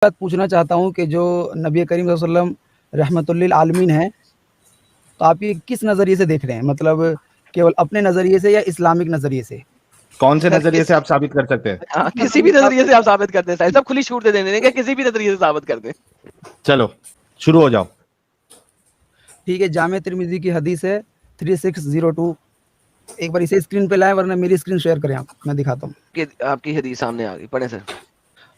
बात पूछना चाहता हूँ कि जो नबी करीम सल्लल्लाहु अलैहि वसल्लम रहमतुल्लिल आलमीन हैं, तो आप ये किस नज़रिए से देख रहे हैं? मतलब केवल अपने नज़रिए से या इस्लामिक नज़रिए से? कौन से सर नजरिए से आप साबित कर सकते हैं? हाँ, किसी भी नजरिए से आप साबित कर दें सर, सब खुली छूट दे देने के, किसी भी नजरिए से साबित कर दें। चलो शुरू हो जाओ। ठीक है, जामे तिर्मिज़ी की हदीस है 3602। एक बार इसे स्क्रीन पे लाएं, वरना मेरी स्क्रीन शेयर करें आप, मैं दिखाता हूँ। आपकी हदीस सामने आ गई, पढ़े सर।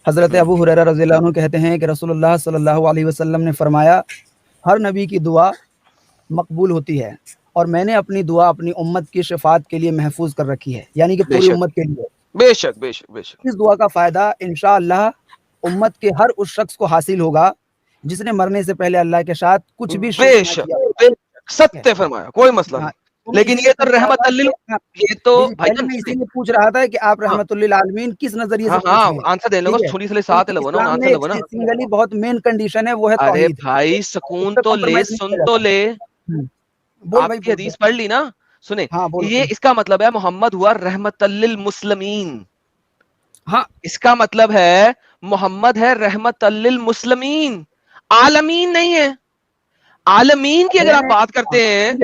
हज़रत अबू हुरैरा रज़ियल्लाहु अन्हु कहते हैं कि रसूलुल्लाह सल्लल्लाहु अलैहि वसल्लम ने फरमाया, हर नबी की दुआ मकबूल होती है और मैंने अपनी दुआ अपनी उम्मत की शफात के लिए महफूज कर रखी है, यानी कि पूरी उम्मत के लिए। बेशक बेशक बेशक। इस दुआ का फ़ायदा इंशाअल्लाह उम्मत के हर उस शख्स को हासिल होगा जिसने मरने से पहले अल्लाह के साथ कुछ भी शिर्क ना बेशक किया। सत्य फरमाया, कोई मसला हाँ, नहीं। लेकिन ये तो रहमतुल्लिल, ये तो पहले मैं इसीलिए पूछ रहा था कि आप रहमतुल्लिल आलमीन किस नजरिए से हाँ पूछ रहे हैं? आंसर दे लो, छुरी से साथ लो ना, इस्लाम आंसर में लो ना। सिंगली बहुत मेन कंडीशन है, वो है अरे तौहीद। भाई सुकून तो ले, सुन तो ले। बोल भाई, आपकी हदीस पढ़ ली ना, सुने। हाँ, ये इसका मतलब है मोहम्मद हुआ रहमतुल्लिल मुस्लिमीन। हाँ, इसका मतलब है मोहम्मद है रहमतुल्लिल मुस्लिमीन, आलमीन नहीं है। आलमीन की अगर आप बात करते हैं,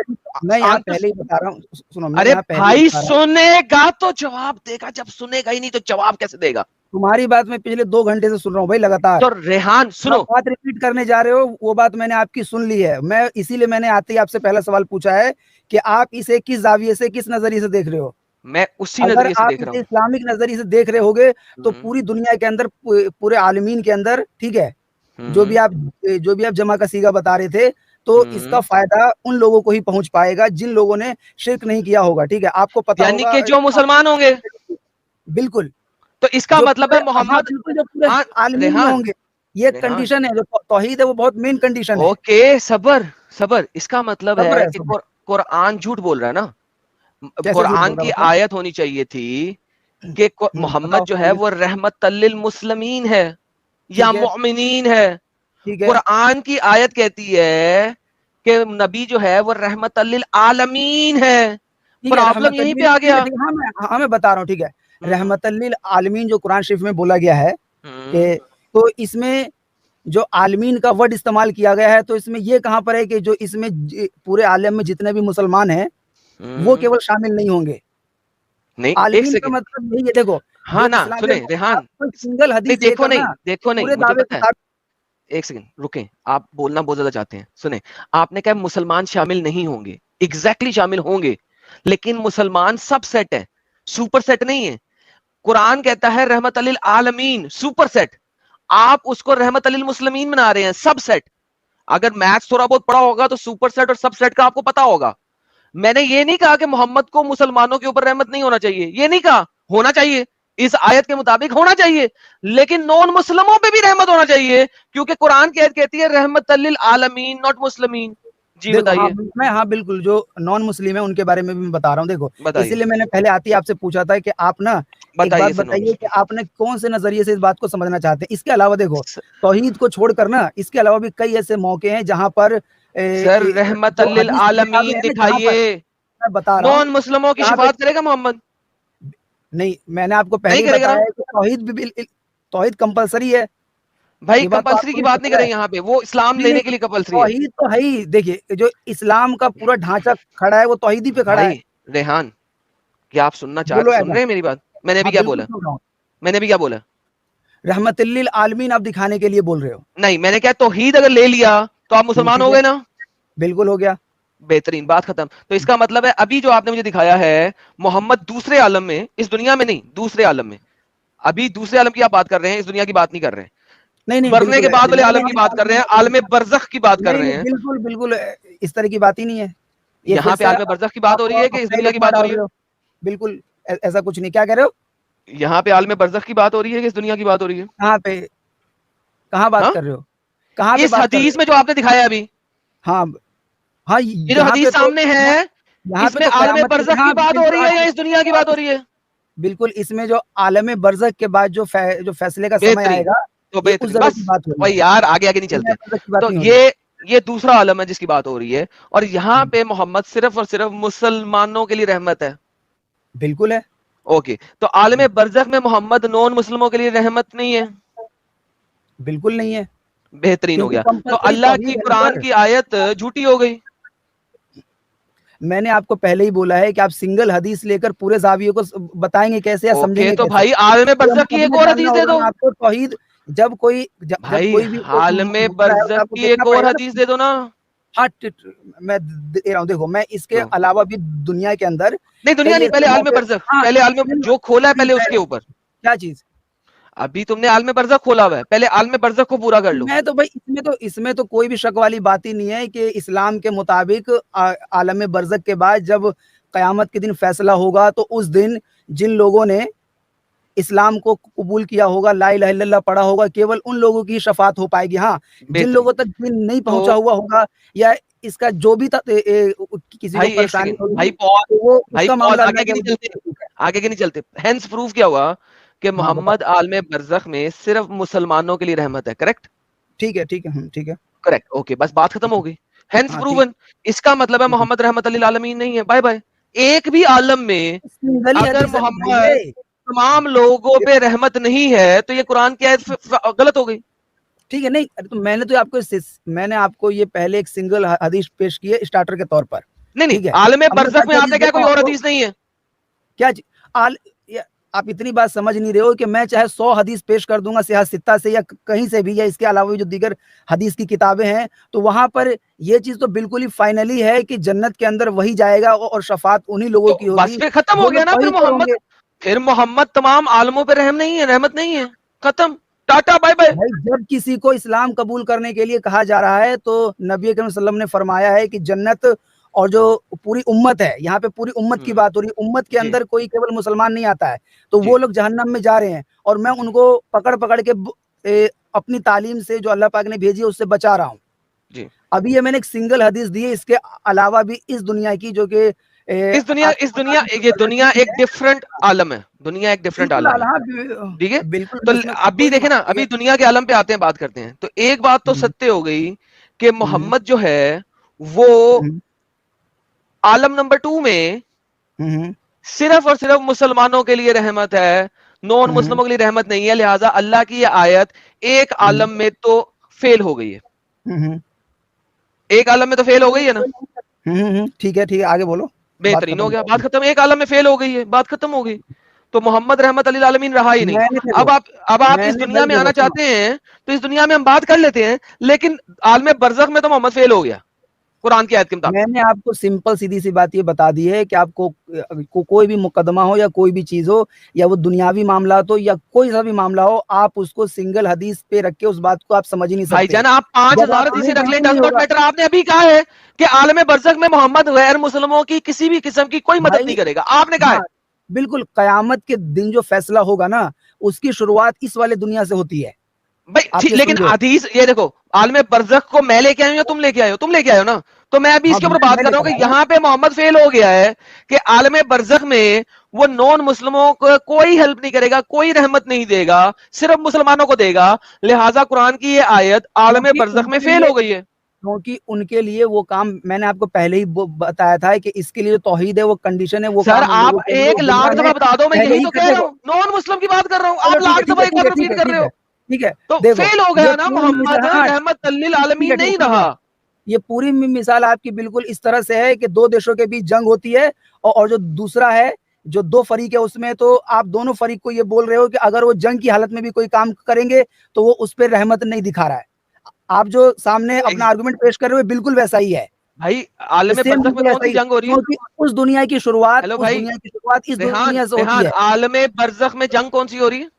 मैं यहाँ पहले ही बता रहा हूँ, सुनो, मैं अरे यहाँ पहले भाई सुनेगा तो जवाब देगा, जब सुनेगा ही नहीं तो जवाब कैसे देगा? तुम्हारी बात मैं पिछले 2 घंटे से सुन रहा हूँ भाई, लगातार। तो रेहान सुनो, बात रिपीट करने जा रहे हो, वो बात मैंने आपकी सुन ली है। मैं इसीलिए मैंने आते ही आपसे पहला सवाल पूछा है कि आप इसे किस जाविये से, किस नजरिए से देख रहे हो। मैं उसी अगर नजरिए से आप देख रहा इसे हूँ। इस्लामिक नजरिए से देख रहे होगे तो पूरी दुनिया के अंदर, पूरे आलमीन के अंदर, ठीक है, जो भी आप जमा का सीगा बता रहे थे, तो इसका फायदा उन लोगों को ही पहुंच पाएगा जिन लोगों ने शिर्क नहीं किया होगा। ठीक है, आपको पता यानी होगा, कि जो मुसलमान होंगे। बिल्कुल। तो इसका मतलब है मोहम्मद, जो पूरे आलमीन में होंगे, ये कंडीशन है, जो तौहीद है वो बहुत मेन कंडीशन है। ओके, सबर सबर। इसका मतलब सब्र है है, कि सब्र। कुरान झूठ बोल रहा है ना। कैसे झूठ कुरान बोल रहा की है, मतलब? आयत होनी चाहिए थी कि मोहम्मद बताओ, जो है वो रहमतुल्लिल मुस्लिमीन है या ठीक है, मोमिनीन है। ठीक है, कुरान की आयत कहती है कि नबी जो है वो रहमतुल्लिल आलमीन है। ठीक है, प्रॉब्लम यहीं पे रहमतुल्लिल, आ ठीक है, गया। ठीक है, हाँ, मैं बता रहा हूँ, ठीक है। रहमतुल्लिल आलमीन जो कुरान शरीफ में बोला गया है कि, तो इसमें जो आलमीन का वर्ड इस्तेमाल किया गया है, तो इसमें ये कहाँ पर है कि जो इसमें पूरे आलम में जितने भी मुसलमान हैं वो केवल शामिल नहीं होंगे। नहीं, एक आलमीन का सेकंड। मतलब यही है, देखो, हाँ जो ना, इस्लाम, सुने देखो, रेहान, आप कोई सिंगल नहीं हदीस लेकर ना देखो नहीं, पूरे मुझे दावे पता को है। एक सेकंड रुकें, आप बोलना बहुत ज्यादा चाहते हैं। सुने, आपने कहा मुसलमान शामिल नहीं होंगे, एग्जैक्टली शामिल होंगे, लेकिन मुसलमान सब सेट है, सुपर सेट नहीं है। कुरान कहता है रहमत अलिल आलमीन, सुपर सेट। आप उसको रहमत अलिल मुस्लिमीन बना रहे हैं, सब सेट। अगर मैथ्स थोड़ा बहुत पढ़ा होगा तो सुपर सेट और सब सेट का आपको पता होगा। मैंने ये नहीं कहा कि मोहम्मद को मुसलमानों के ऊपर रहमत नहीं होना चाहिए, ये नहीं कहा, होना चाहिए, इस आयत के मुताबिक होना चाहिए, लेकिन नॉन मुस्लिमों पे भी रहमत होना चाहिए, क्योंकि कुरान की आयत कहती है रहमत लिल आलमीन, नॉट मुस्लिमीन। जी देखो, हाँ, बताइए। हाँ, बिल्कुल, जो नॉन मुस्लिम है उनके बारे में भी मैं बता रहा हूँ। देखो, बताइए इसीलिए मैंने पहले आते ही आपसे पूछा था कि आप ना एक बात बताइए सर। बताइए कि आपने कौन से नजरिए से इस बात को समझना चाहते हैं। इसके अलावा देखो, तौहीद को छोड़कर ना, इसके अलावा भी कई ऐसे मौके हैं जहां पर सर रहमत जो लिल हदीस की किताबें आलमीन हैं ना, जहां पर, दिखाइए। मैं बता रहा हूँ, नॉन मुस्लिमों की जहां पे, शफाअत करेगा मोहम्मद? नहीं, मैंने आपको पहले नहीं ही करेगा बताया ना है कि तौहीद कंपलसरी है। भाई, ये बात तो कंपलसरी आपको की भी बात नहीं पता कर है। रहे यहाँ पे, वो इस्लाम नहीं, लेने नहीं, के लिए कंपलसरी है। तौहीद तो है ही। देखिए, जो इस्लाम का पूरा ढांचा खड़ा है वो तौहीदी पे खड़ा है। भाई रेहान, क्या आप बोलो सुन ऐसा। रहे हैं मेरी बात? मैंने अभी हाँ, क्या बिल्कुल बोला? सुन रहा हूँ। मैंने भी क्या बोला? रहमतुल्लिल आलमीन आप दिखाने के लिए बोल रहे हो। नहीं, मैंने क्या, तौहीद अगर ले लिया तो आप मुसलमान ठीक हो है, गए ना? बिल्कुल हो गया। बेहतरीन, बात खत्म। तो इसका मतलब है अभी जो आपने मुझे दिखाया है, मोहम्मद दूसरे आलम में, इस दुनिया में नहीं, दूसरे आलम में, अभी दूसरे आलम की आप बात कर रहे हैं, इस दुनिया की बात नहीं कर रहे हैं। नहीं, नहीं, मरने बिल्कुल के है। बाद वाले नहीं, आलम की बात कर रहे हैं, आलम बरज़ख की बात कर नहीं, रहे नहीं, हैं। बिल्कुल, बिल्कुल, इस तरह की बात ही नहीं है। ये फिर यहां पे से आलम बरज़ख की बात हो रही है कि इस नए दुनिया की लुकमा बात हो डाल रही है? रहे हो। बिल्कुल, ऐसा कुछ नहीं। क्या कह रहे हो? यहां पे आलम बरज़ख की बात हो रही है कि इस दुनिया की बात हो रही है? कहाँ पे, कहाँ बात हाँ, कर रहे हो? कहाँ पे इस बात कर रहे हदीस हो? में जो आपने दिखाया अभी, हाँ, हाँ, ये जो यहाँ पे हदीस तो, सामने है, यहाँ पे इसमें तो आलम कयामत के, बरज़ख की हाँ, बात हो बिल्कुल, रही हाँ, है या इस दुनिया की बात हो रही है? बिल्कुल, इसमें जो आलम बरज़ख के बाद जो फैसले का समय बेहतरीन, आएगा, तो ये उस बेहतरीन, जगह बस की बात हो रही है। भाई यार, आगे आगे नहीं दुनिया चलते। बरज़ख की बात तो नहीं हो रही। ये दूसरा आलम है जिसकी बात हो रही है, और यहाँ पे मोहम्मद सिर्फ और सिर्फ मुसलमानों के लिए रहमत है। बिल्कुल है। ओके, तो आलम बरज़ख में मोहम्मद नॉन मुस्लिमों के लिए रहमत नहीं है? बिल्कुल नहीं है, बेहतरीन हो क्योंकि गया। तो कंपल्सरी अल्लाह की तौहीद है ना कुरान सर। की आयत झूठी हो गई। मैंने आपको पहले ही बोला है कि आप सिंगल हदीस लेकर पूरे ज़ाविये को बताएंगे कैसे या ओके, समझेंगे तो कैसे? भाई आलम तो बरज़ख की एक समझना और जानना हदीस दे होगा दो ना आपको तौहीद। जब भाई, कोई भी आलम मामला है तो बरज़ख आपको की देखना एक और पड़ेगा हदीस ना। दे दो ना। हाँ, मैं दे रहा हूँ, देखो मैं इसके दो। अलावा भी दुनिया के अंदर नहीं, दुनिया कई नहीं, ऐसे पहले आलम मौके। बरज़ख, हाँ, पहले आलम जो खोला है पहले उसके ऊपर। क्या चीज़? अभी तुमने आलम बरज़ख खोला हुआ है, पहले आलम बरज़ख को पूरा कर लो। मैं तो भाई इसमें तो कोई भी शक वाली बात ही नहीं है कि इस्लाम के मुताबिक आलम बरज़ख के बाद जब क़यामत के दिन फैसला होगा तो उस दिन जिन लोगों ने इस्लाम को कबूल किया होगा, ला इलाहा इल्लल्लाह पढ़ा होगा, केवल उन लोगों की शफ़ाअत हो पाएगी। हाँ, जिन बेहतरीन। लोगों तक दिन नहीं तो पहुँचा हुआ होगा या इसका जो भी किसी को भाई एक परेशानी सेकंड, होगी, भाई पॉज, तो वो भाई उसका पॉज, मामला आगे अल्लाह के के नहीं वजह चलते, से ठीक है। आगे के नहीं चलते। हेंस प्रूफ क्या हुआ कि हाँ, बताओ। मोहम्मद आलम बरज़ख में सिर्फ मुसलमानों के लिए रहमत है, करेक्ट? ठीक है, ठीक है। करेक्ट, ओके, बस बात खत्म हो गई। हेंस हाँ, ठीक प्रूवन। इसका मतलब है है। मोहम्मद रहमत लिल आलमीन नहीं है, बाय बाय। एक भी आलम में सिंगल ही अगर हदीस है मोहम्मद भाई। तमाम लोगों पे रहमत नहीं है तो ये कुरान की आयत गलत हो गई। ठीक है, नहीं तो मैंने आपको ये पहले एक सिंगल हदीस पेश की है स्टार्टर के तौर पर। नहीं नहीं, ठीक है, आलम अब मैं बरज़ख में बाकी हदीस आपने क्या कोई बताऊँ और आपको? हदीस नहीं है? क्या आल आप इतनी बात समझ नहीं रहे हो कि मैं चाहे 100 हदीस पेश कर दूंगा सिहा सित्ता से या कहीं से भी या इसके अलावा भी जो दीगर हदीस की किताबें हैं, तो वहां पर ये चीज तो बिल्कुल ही फाइनली है कि जन्नत के अंदर वही जाएगा और शफात उन्हीं लोगों तो की बस होगी फिर खत्म हो जो गया लोग ना, वही पर होंगे। फिर मोहम्मद तमाम आलमों पे रहम नहीं है, रहमत नहीं है, खत्म, टाटा बाय बाय। भाई जब किसी को इस्लाम कबूल करने के लिए कहा जा रहा है तो नबी करीम सल्लल्लाहु अलैहि वसल्लम ने फरमाया है कि जन्नत और जो पूरी उम्मत है, यहाँ पे पूरी उम्मत की बात हो रही है, उम्मत के जी अंदर कोई केवल मुसलमान नहीं आता है, तो जी वो लोग जहन्नम में जा रहे हैं और मैं उनको पकड़ पकड़ के अपनी तालीम से जो अल्लाह पाक ने भेजी है उससे बचा रहा हूँ। जी। अभी ये मैंने एक सिंगल हदीस दी है, इसके अलावा भी इस दुनिया की जो कि इस दुनिया ये दुनिया एक डिफरेंट आलम है, दुनिया एक डिफरेंट बिल्कुल आलम है, आला ठीक है? बिल्कुल तो इसमें अभी कोई देखे ना, ठीक है। अभी दुनिया के आलम पे आते हैं, बात करते हैं। तो एक बात तो हम्म, सत्य हो गई कि हम्म, मोहम्मद जो है वो हम्म, आलम नंबर 2 में हम्म, सिर्फ और सिर्फ मुसलमानों के लिए रहमत है, नॉन हम्म, मुस्लिमों के लिए रहमत नहीं है। लिहाजा अल्लाह की ये आयत एक हम्म, आलम में तो फेल हो गई है, हम्म, एक आलम में तो फेल हो गई है ना। ठीक है, आगे बोलो। बात बेहतरीन हो खत्म गया, करो। बात खत्म, एक आलम में फेल हो गई है, बात खत्म हो गई। तो मोहम्मद रहमत अलिल आलमीन रहा ही नहीं। मैंने अब देखो आप इस मैंने दुनिया भाई में देखो आना सुनो, चाहते हैं तो इस दुनिया में हम बात कर लेते हैं, लेकिन आलम बरज़ख में तो मोहम्मद फेल हो गया कुरान की आयत के मुताबिक। मैंने आपको सिंपल सीधी सी बात ये बता दी है कि आपको कोई भी मुकदमा हो या कोई भी चीज हो या वो दुनियावी मामला हो या कोई सा भी मामला हो, आप उसको सिंगल हदीस पे रख के उस बात को आप समझ ही नहीं सकते। भाईजान आप जब आप 5000 हदीसें नहीं रख ले, नहीं डज नहीं नॉट होगा मैटर। आपने अभी कहा है कि आलम बरज़ख में मोहम्मद गैर मुस्लिमों की किसी भी किस्म की कोई मदद भाई। नहीं करेगा, आपने कहा है। हाँ, बिल्कुल कयामत के दिन जो फैसला होगा ना, उसकी शुरुआत इस वाले दुनिया से होती है। भाई आप ठीक, ये लेकिन समझो। हदीस ये देखो, आलम बरज़ख को मैं लेके आया हूं या तुम लेके आए हो? तुम लेके आए हो ना। तो मैं अभी हाँ, इसके ऊपर बात मैं कर रहा हूं लेकर कि आया हूँ। यहां पे मोहम्मद फेल हो गया है कि आलम बरज़ख में वो नॉन मुस्लिमों को कोई हेल्प नहीं करेगा, कोई रहमत नहीं देगा, सिर्फ मुसलमानों को देगा। लिहाजा कुरान की ये आयत आलम क्योंकि बरज़ख में उनके फेल लिए हो गई है। क्योंकि उनके लिए वो काम मैंने आपको पहले ही बताया था कि इसके लिए जो तौहीद है वो कंडीशन है, वो सर काम उन आप लोगों के लिए एक वो दुनिया लाख में दफा बता दो, मैं पहले यही ही तो कर कह रहा देखो। हूं, नॉन मुस्लिम की बात कर रहा हूं, चलो आप लाख दफा एक बार रिपीट कर रहे हो। ठीक है। तो देखो फेल हो ये गया ना, पूरी मोहम्मद मिसाल, हाँ रहमत लिल ठीक आलमीन है ठीक है नहीं ठीक रहा। है। ये पूरी मिसाल आपकी बिल्कुल इस तरह से है कि दो देशों के बीच जंग होती है और जो दूसरा है, जो दो फरीक है उसमें, तो आप दोनों फरीक को ये बोल रहे हो कि अगर वो जंग की हालत में भी कोई काम करेंगे तो वो उस पर रहमत नहीं दिखा रहा है। आप जो सामने अपना आर्गुमेंट पेश कर रहे हो बिल्कुल वैसा ही है। भाई आलम सेम बरज़ख में बिल्कुल कौन ऐसा सी ही, जंग हो रही है? क्योंकि हेलो उस भाई, दुनिया की शुरुआत इस रेहान दुनिया से होती रेहान है। आलम बरज़ख में जंग कौन सी हो रही है?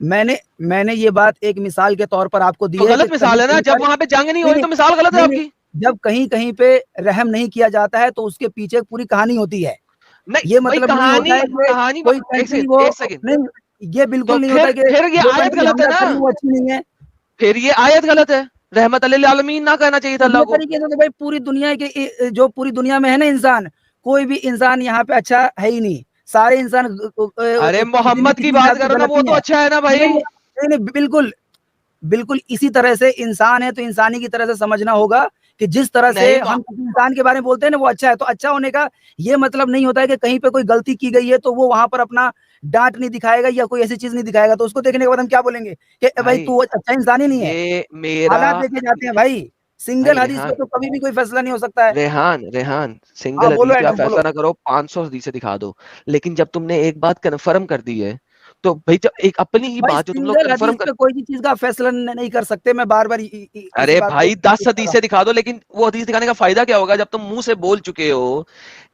मैंने ये बात एक मिसाल के तौर पर आपको दी तो है कि गलत मिसाल कहीं है ना, कहीं जब पर वहां पे जंग नहीं हो नहीं रही नहीं तो मिसाल गलत है नहीं नहीं, आपकी। जब कहीं कहीं पे रहम नहीं किया जाता है तो उसके पीछे पूरी कहानी होती है। नहीं ये भाई, मतलब नहीं होता कहानी है कि कहानी कोई एक कंट्री सेकंड, वो एक सेकंड। नहीं, ये तो बिल्कुल नहीं होता कि फिर ये जो आयत कंट्री गलत है हमला ना, कर रही है वो अच्छी नहीं है। फिर ये आयत गलत है। रहमत लिल आलमीन ना कहना चाहिए था तो अल्लाह ये को। तरीके से तो भाई पूरी दुनिया के जो पूरी दुनिया में है ना इंसान, कोई भी इंसान यहाँ पे अच्छा है ही नहीं। सारे इंसान अरे किसी न मोहम्मद की किसी बात हिसाब से करो ना, गलत वो ही तो है। अच्छा है ना भाई। नहीं, बिल्कुल बिल्कुल इसी तरह से इंसान है तो इंसानी की तरह से समझना होगा कि जिस तरह से नहीं तो हम किसी इंसान के बारे में बोलते हैं ना वो अच्छा है, तो अच्छा होने का ये मतलब नहीं होता है कि कहीं पे कोई गलती की गई है तो वो वहां पर अपना डांट नहीं दिखाएगा या कोई ऐसी चीज नहीं दिखाएगा, तो उसको देखने के बाद हम क्या बोलेंगे कि भाई भाई तू अच्छा इंसान ही नहीं है। ये मेरा हालात देखे जाते हैं भाई, सिंगल भाई हदीस पे तो कभी भी कोई फैसला नहीं हो सकता है। रेहान हाँ सिंगल बोलो हदीस पे आप एडम फैसला बोलो। ना करो, 500 हदीसें दिखा दो, लेकिन जब तुमने एक बात कन्फर्म कर दी है तो भाई जब एक अपनी ही भाई बात जो तुम लोग सिंगल कन्फर्म हदीस कर, पे कोई भी चीज का फैसला नहीं कर सकते, मैं बार बार इसी अरे बात को भाई 10 हदीसें दिखा दो, लेकिन वो हदीस दिखाने का फायदा क्या होगा जब तुम मुंह से बोल चुके हो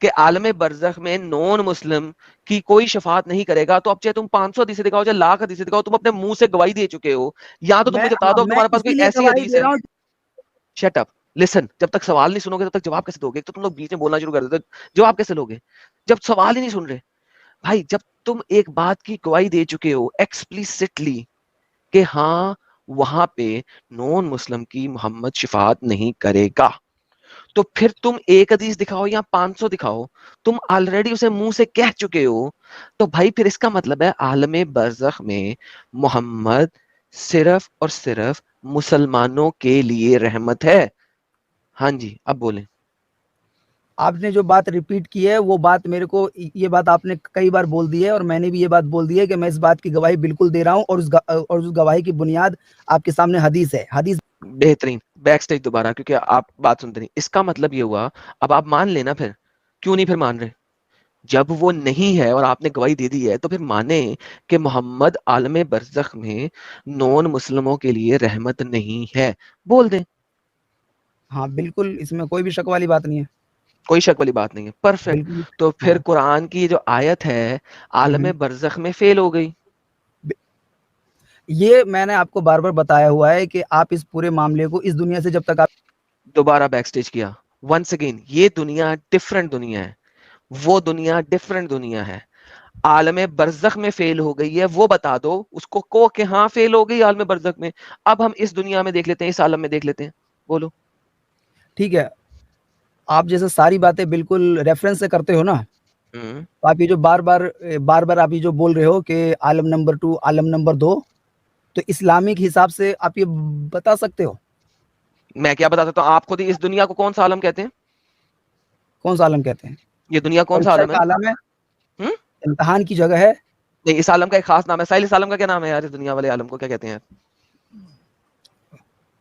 कि आलम बरज़ख में नॉन मुस्लिम की कोई शफात नहीं करेगा, तो अब चाहे तुम 500 हदीसें दिखाओ चाहे लाख हदीसें दिखाओ, तुम अपने मुंह से गवाही दे चुके हो। या तो तुम मैं मुझे बता हाँ, दो मैं तुम्हारे पास कोई इसीलिए ऐसी गवाही हदीस दे है। रहा हूँ। शट अप, लिसन, जब तक सवाल नहीं सुनोगे तब तक जवाब कैसे दोगे? एक तो तुम लोग बीच में बोलना शुरू कर देते हो, जवाब कैसे लोगे जब सवाल ही नहीं सुन रहे? भाई जब तुम एक बात की गवाही दे चुके हो एक्सप्लिसिटली कि हाँ वहां पे नॉन मुस्लिम की मोहम्मद शिफात नहीं करेगा, तो फिर तुम एक हदीस दिखाओ या 500 दिखाओ, तुम ऑलरेडी उसे मुंह से कह चुके हो। तो भाई फिर इसका मतलब है आलम बरज़ख में मोहम्मद सिर्फ और सिर्फ मुसलमानों के लिए रहमत है। हाँ जी, अब बोलें। आपने जो बात रिपीट की है वो बात मेरे को, ये बात आपने कई बार बोल दी है और मैंने भी ये बात बोल दी है कि मैं इस बात की गवाही बिल्कुल दे रहा हूँ, और उस गवाही की बुनियाद आपके सामने हदीस है। हदीस बेहतरीन, बैक स्टेज दोबारा, क्योंकि आप बात सुनते नहीं। इसका मतलब ये हुआ, अब आप मान लेना फिर, क्यों नहीं फिर मान रहे? जब वो नहीं है और आपने गवाही दे दी है तो फिर माने कि मोहम्मद आलम बरज़ख में नॉन मुस्लिमों के लिए रहमत नहीं है, बोल दें। हाँ बिल्कुल, इसमें कोई भी शक वाली बात नहीं है। कोई शक वाली बात नहीं है, परफेक्ट। बिल्कुल। तो फिर हाँ। कुरान की जो आयत है आलम हम्म। बरज़ख में फेल हो गई। ये मैंने आपको बार बार बताया हुआ है कि आप इस पूरे मामले को इस दुनिया से जब तक आप दोबारा बैक स्टेज किया, वंस अगेन, ये दुनिया डिफरेंट दुनिया है, वो दुनिया डिफरेंट दुनिया है। आलम बरज़ख में फेल हो गई है, वो बता दो उसको को कि हाँ फेल हो गई आलम बरज़ख में। अब हम इस दुनिया में देख लेते हैं, इस आलम में देख लेते हैं, बोलो। ठीक है, आप जैसे सारी बातें बिल्कुल रेफरेंस से करते हो ना, तो आप ये जो बार बार आप ये जो बोल रहे हो कि आलम नंबर 2 आलम नंबर 2, तो इस्लामिक हिसाब से आप ये बता सकते हो मैं क्या बता सकता हूँ? आप खुद ही, इस दुनिया को कौन सा आलम कहते हैं? कौन सा आलम कहते हैं? ये दुनिया कौन सा परीक्षा आलम है? का आलम है, हम्म? इम्तिहान की जगह है। नहीं, इस आलम का एक खास नाम है। साहिल, इस आलम का क्या नाम है यार? इस दुनिया वाले आलम को क्या कहते हैं यार?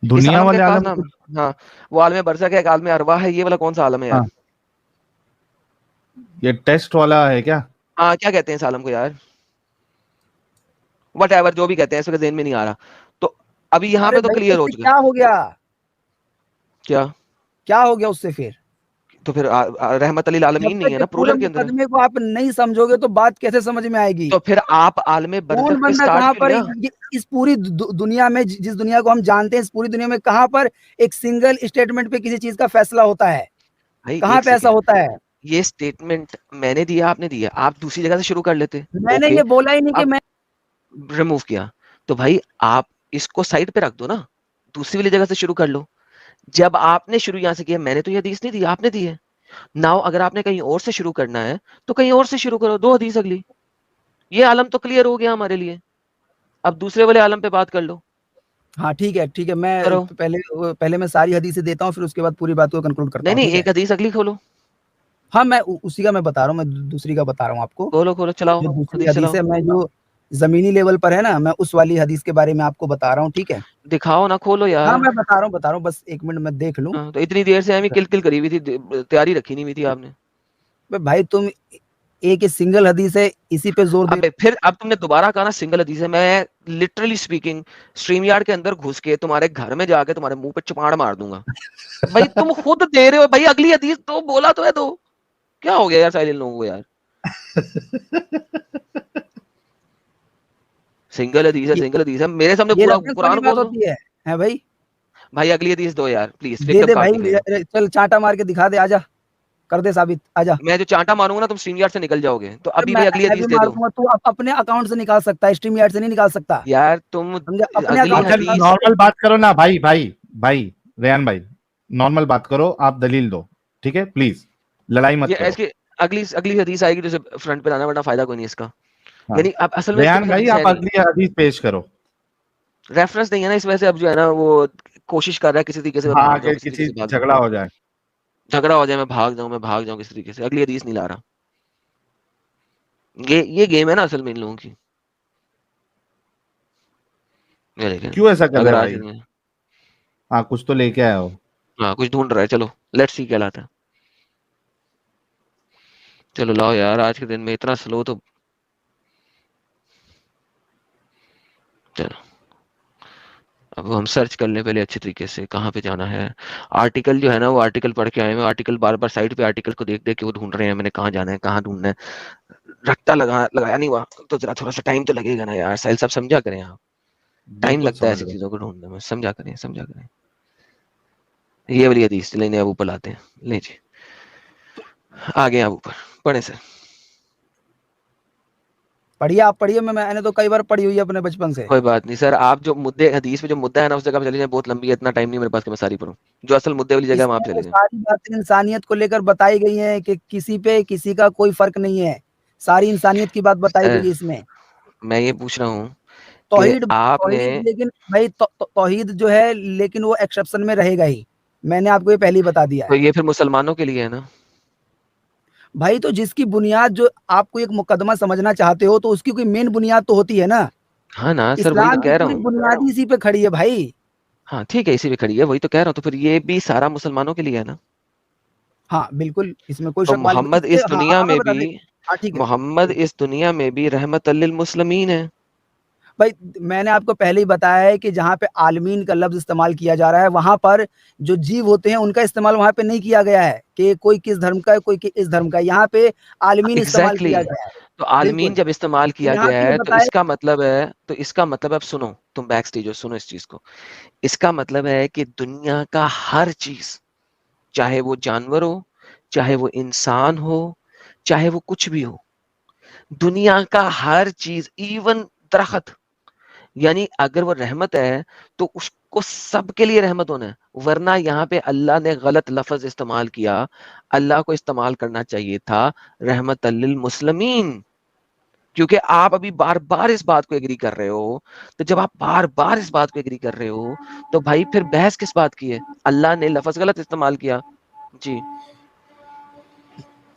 इस दुनिया आलम का वाले एक खास आलम नाम है। हाँ, वो आलम बरज़ख है, एक आलम अरवाह है, ये वाला कौन सा आलम है यार? हाँ, ये टेस्ट वाला है क्या? हाँ, क्या कहते हैं इस आलम को यार? वट एवर, जो भी कहते हैं, इसके जेहन में नहीं आ रहा। तो अभी यहाँ अरे पे तो भाई, क्लियर हो उससे चुका क्या है। हो गया? क्या? क्या हो गया उससे फिर? तो फिर रहमत अलील जब आलमीन नहीं तक है ये ना, पूरे प्लूरल के अंदर है। मुकदमे को आप नहीं समझोगे तो बात कैसे समझ में आएगी? तो फिर आप आलम कौन बरज़ख पे बंदा स्टार्ट कहाँ क्यों पर लिया? इस पूरी दुनिया में, जिस दुनिया को हम जानते हैं, इस पूरी दुनिया में कहाँ पर एक सिंगल स्टेटमेंट पे किसी चीज का फैसला होता है? भाई कहाँ एक पे ऐसा सेकेंड, होता है? ये स्टेटमेंट मैंने दिया आपने दिया, आप दूसरी जगह से शुरू कर लेते। मैंने ओके, ये बोला ही नहीं कि अब मैं रिमूव किया, तो भाई आप इसको साइड पे रख दो ना, दूसरी वाली जगह से शुरू कर लो। जब आपने शुरू यहां से किया, मैंने तो ये हदीस नहीं दी, आपने दी है। नाउ अगर आपने कहीं और से शुरू करना है तो कहीं और से शुरू करो, दो हदीस अगली। ये आलम तो क्लियर हो गया हमारे लिए, अब दूसरे वाले आलम पे बात कर लो। हाँ ठीक है ठीक है, मैं करो। पहले पहले मैं सारी हदीसें देता हूँ, फिर उसके बाद पूरी बात को कंक्लूड करता नहीं हूँ, नहीं, ठीक है? एक हदीस अगली खोलो। हाँ, मैं उसी का मैं बता रहा हूँ, मैं दूसरी का बता रहा हूँ आपको। खोलो खोलो, चलाओ जो दूसरी हदीस हदीस चलाओ। है, मैं जो जमीनी लेवल पर है ना, मैं उस वाली हदीस के बारे में आपको बता रहा हूँ, ठीक है? दिखाओ ना, खोलो हाँ यार। मैं बता रहा हूँ, बस 1 मिनट में देख लूँ। हाँ, तो इतनी देर से हमें किल किल करी हुई थी, तैयारी रखी नहीं हुई थी आपने। भाई तुम एक ही सिंगल हदीस है, इसी पे जोर दे। अब फिर, अब तुमने दोबारा कहा ना सिंगल हदीस है, मैं लिटरली स्पीकिंग स्ट्रीम यार्ड के अंदर घुस के तुम्हारे घर में जाके तुम्हारे मुंह पे चपाड़ मार दूंगा। भाई तुम खुद दे रहे हो भाई, अगली हदीस तो बोला तो है, तो क्या हो गया यार साइलेंट लोगों को यार? ये, सिंगल हदीस है, मेरे सामने ये पूरा रेफरेंस वाली कुरान बात खोल दो। होती है भाई? भाई अगली हदीस दो यार प्लीज, दे एकदम दे काट दी भाई, मैंने। चल चांटा मार के दिखा दे, आजा, कर दे साबित, आजा। मैं जो चांटा मारूंगा ना तुम स्ट्रीम यार्ड से निकल जाओगे, तो अरे अभी मैं भाई अगली मैं भी हदीस दे मार दो। दूंगा, तू अपने अकाउंट से निकाल सकता है, स्ट्रीम यार्ड से नहीं निकाल सकता, यार तुम समझे? अपने अगली अकाउंट से अच्छा, निकाल हदीस, सकता नॉर्मल बात करो ना भाई भाई भाई, रेहान भाई, नॉर्मल बात करो, आप दलील दो, ठीक है? प्लीज लड़ाई मत ये करो। इसकी अगली अगली हदीस आएगी तो फ्रंट पे लाना, वरना फायदा कोई नहीं इसका। हाँ, यानी अब असल में इसमें रेहान कुछ भाई हदीस है आप नहीं, अगली हदीस पेश करो। रेफरेंस नहीं है ना इस वजह से, अब जो है ना वो कोशिश कर रहा है किसी तरीके से मैं हाँ, भाग जाऊं, कि किसी तरीके किसी से भाग झगड़ा हो जाए। झगड़ा हो जाए, मैं भाग जाऊं किसी तरीके से। अगली हदीस नहीं ला रहा। ये गेम है ना असल में इन लोगों की। ये देखें, क्यों ऐसा कर रहे अगर हैं आज भाई? हाँ, कुछ तो लेके आए हो। हाँ कुछ ढूंढ रहा है, चलो लेट्स सी क्या लाता है। चलो लाओ यार, आज के दिन में इतना स्लो तो। चलो अब हम सर्च कर लें पहले अच्छे तरीके से, कहाँ पे जाना है। आर्टिकल जो है ना, वो आर्टिकल पढ़ के आए हैं। आर्टिकल बार बार साइट पे आर्टिकल को देख देख के वो ढूंढ रहे हैं, मैंने कहाँ जाना है, कहाँ ढूंढना है। रट्टा लगाया नहीं हुआ तो जरा थोड़ा सा टाइम तो लगेगा ना यार। साहिल साहब समझा करें आप, टाइम बिल्कुल लगता है समझ ऐसी रहे हो। चीजों को ढूंढने में, समझा करें समझा करें। ये वाली हदीस लेने अब ऊपर लाते हैं, ले जी आगे आप ऊपर पढ़े सर। पढ़िए, आप पढ़िए, मैंने तो कई बार पढ़ी हुई है अपने बचपन से। कोई बात नहीं सर, आप जो मुद्दे हदीस में जो मुद्दा है ना उस जगह पे चले जाए, बहुत लंबी है, इतना टाइम नहीं मेरे पास कि मैं सारी पढ़ूं। जो असल मुद्दे वाली जगह है वहां इसमें पे वो चले जाए। सारी बातें इंसानियत को लेकर बताई गई हैं कि किसी पे किसी का कोई फर्क नहीं है, सारी इंसानियत की बात बताई गई सर है इसमें। मैं ये पूछ रहा हूँ कि तौहीद आपने, तौहीद लेकिन भाई तौहीद जो है, लेकिन वो एक्सेप्शन में रहेगा ही। मैंने आपको ये पहले ही बता दिया तो है ये फिर मुसलमानों के लिए है ना। भाई। तो जिसकी बुनियाद, जो आपको एक मुकदमा समझना चाहते हो, तो उसकी कोई मेन बुनियाद तो होती है ना। हाँ ना सर, वही तो इस्लाम की कह रहा पूरी हूँ। बुनियाद ही इसी पे खड़ी है भाई। हाँ ठीक है, इसी पे खड़ी है, वही तो कह रहा हूँ। तो फिर ये भी सारा मुसलमानों के लिए है ना। हाँ बिल्कुल, इसमें कोई तो शक मालूम मोहम्मद इससे। इस हाँ हाँ दुनिया मैं में बता भी, दे। हाँ ठीक है मोहम्मद इस दुनिया में भी रहमत लिल मुस्लिमीन है। भाई। मैंने आपको पहले ही बताया है कि जहाँ पे आलमीन का लफ्ज इस्तेमाल किया जा रहा है, वहां पर जो जीव होते हैं उनका इस्तेमाल वहां पे नहीं किया गया है कि कोई किस धर्म का है, कोई इस धर्म का है। यहाँ पे आलमीन इस्तेमाल एग्जैक्टली किया exactly. गया है। तो आलमीन बिल्कुल। जब इस्तेमाल तो किया यहाँ गया पे ये है तो बताया। इसका मतलब है, तो इसका मतलब अब सुनो, तुम बैक स्टेज हो, सुनो इस चीज को। इसका मतलब है कि दुनिया का हर चीज, चाहे वो जानवर हो, चाहे वो इंसान हो, चाहे वो कुछ भी हो, दुनिया का हर चीज, इवन दरख्त, यानी अगर वो रहमत है तो उसको सबके लिए रहमत होना है। वरना यहाँ पे अल्लाह ने गलत लफ्ज इस्तेमाल किया। अल्लाह को इस्तेमाल करना चाहिए था रहमत लिल मुस्लिमीन। क्योंकि आप अभी बार बार इस बात को एग्री कर रहे हो, तो जब आप बार बार इस बात को एग्री कर रहे हो तो भाई फिर बहस किस बात की है। अल्लाह ने लफ्ज गलत इस्तेमाल किया जी।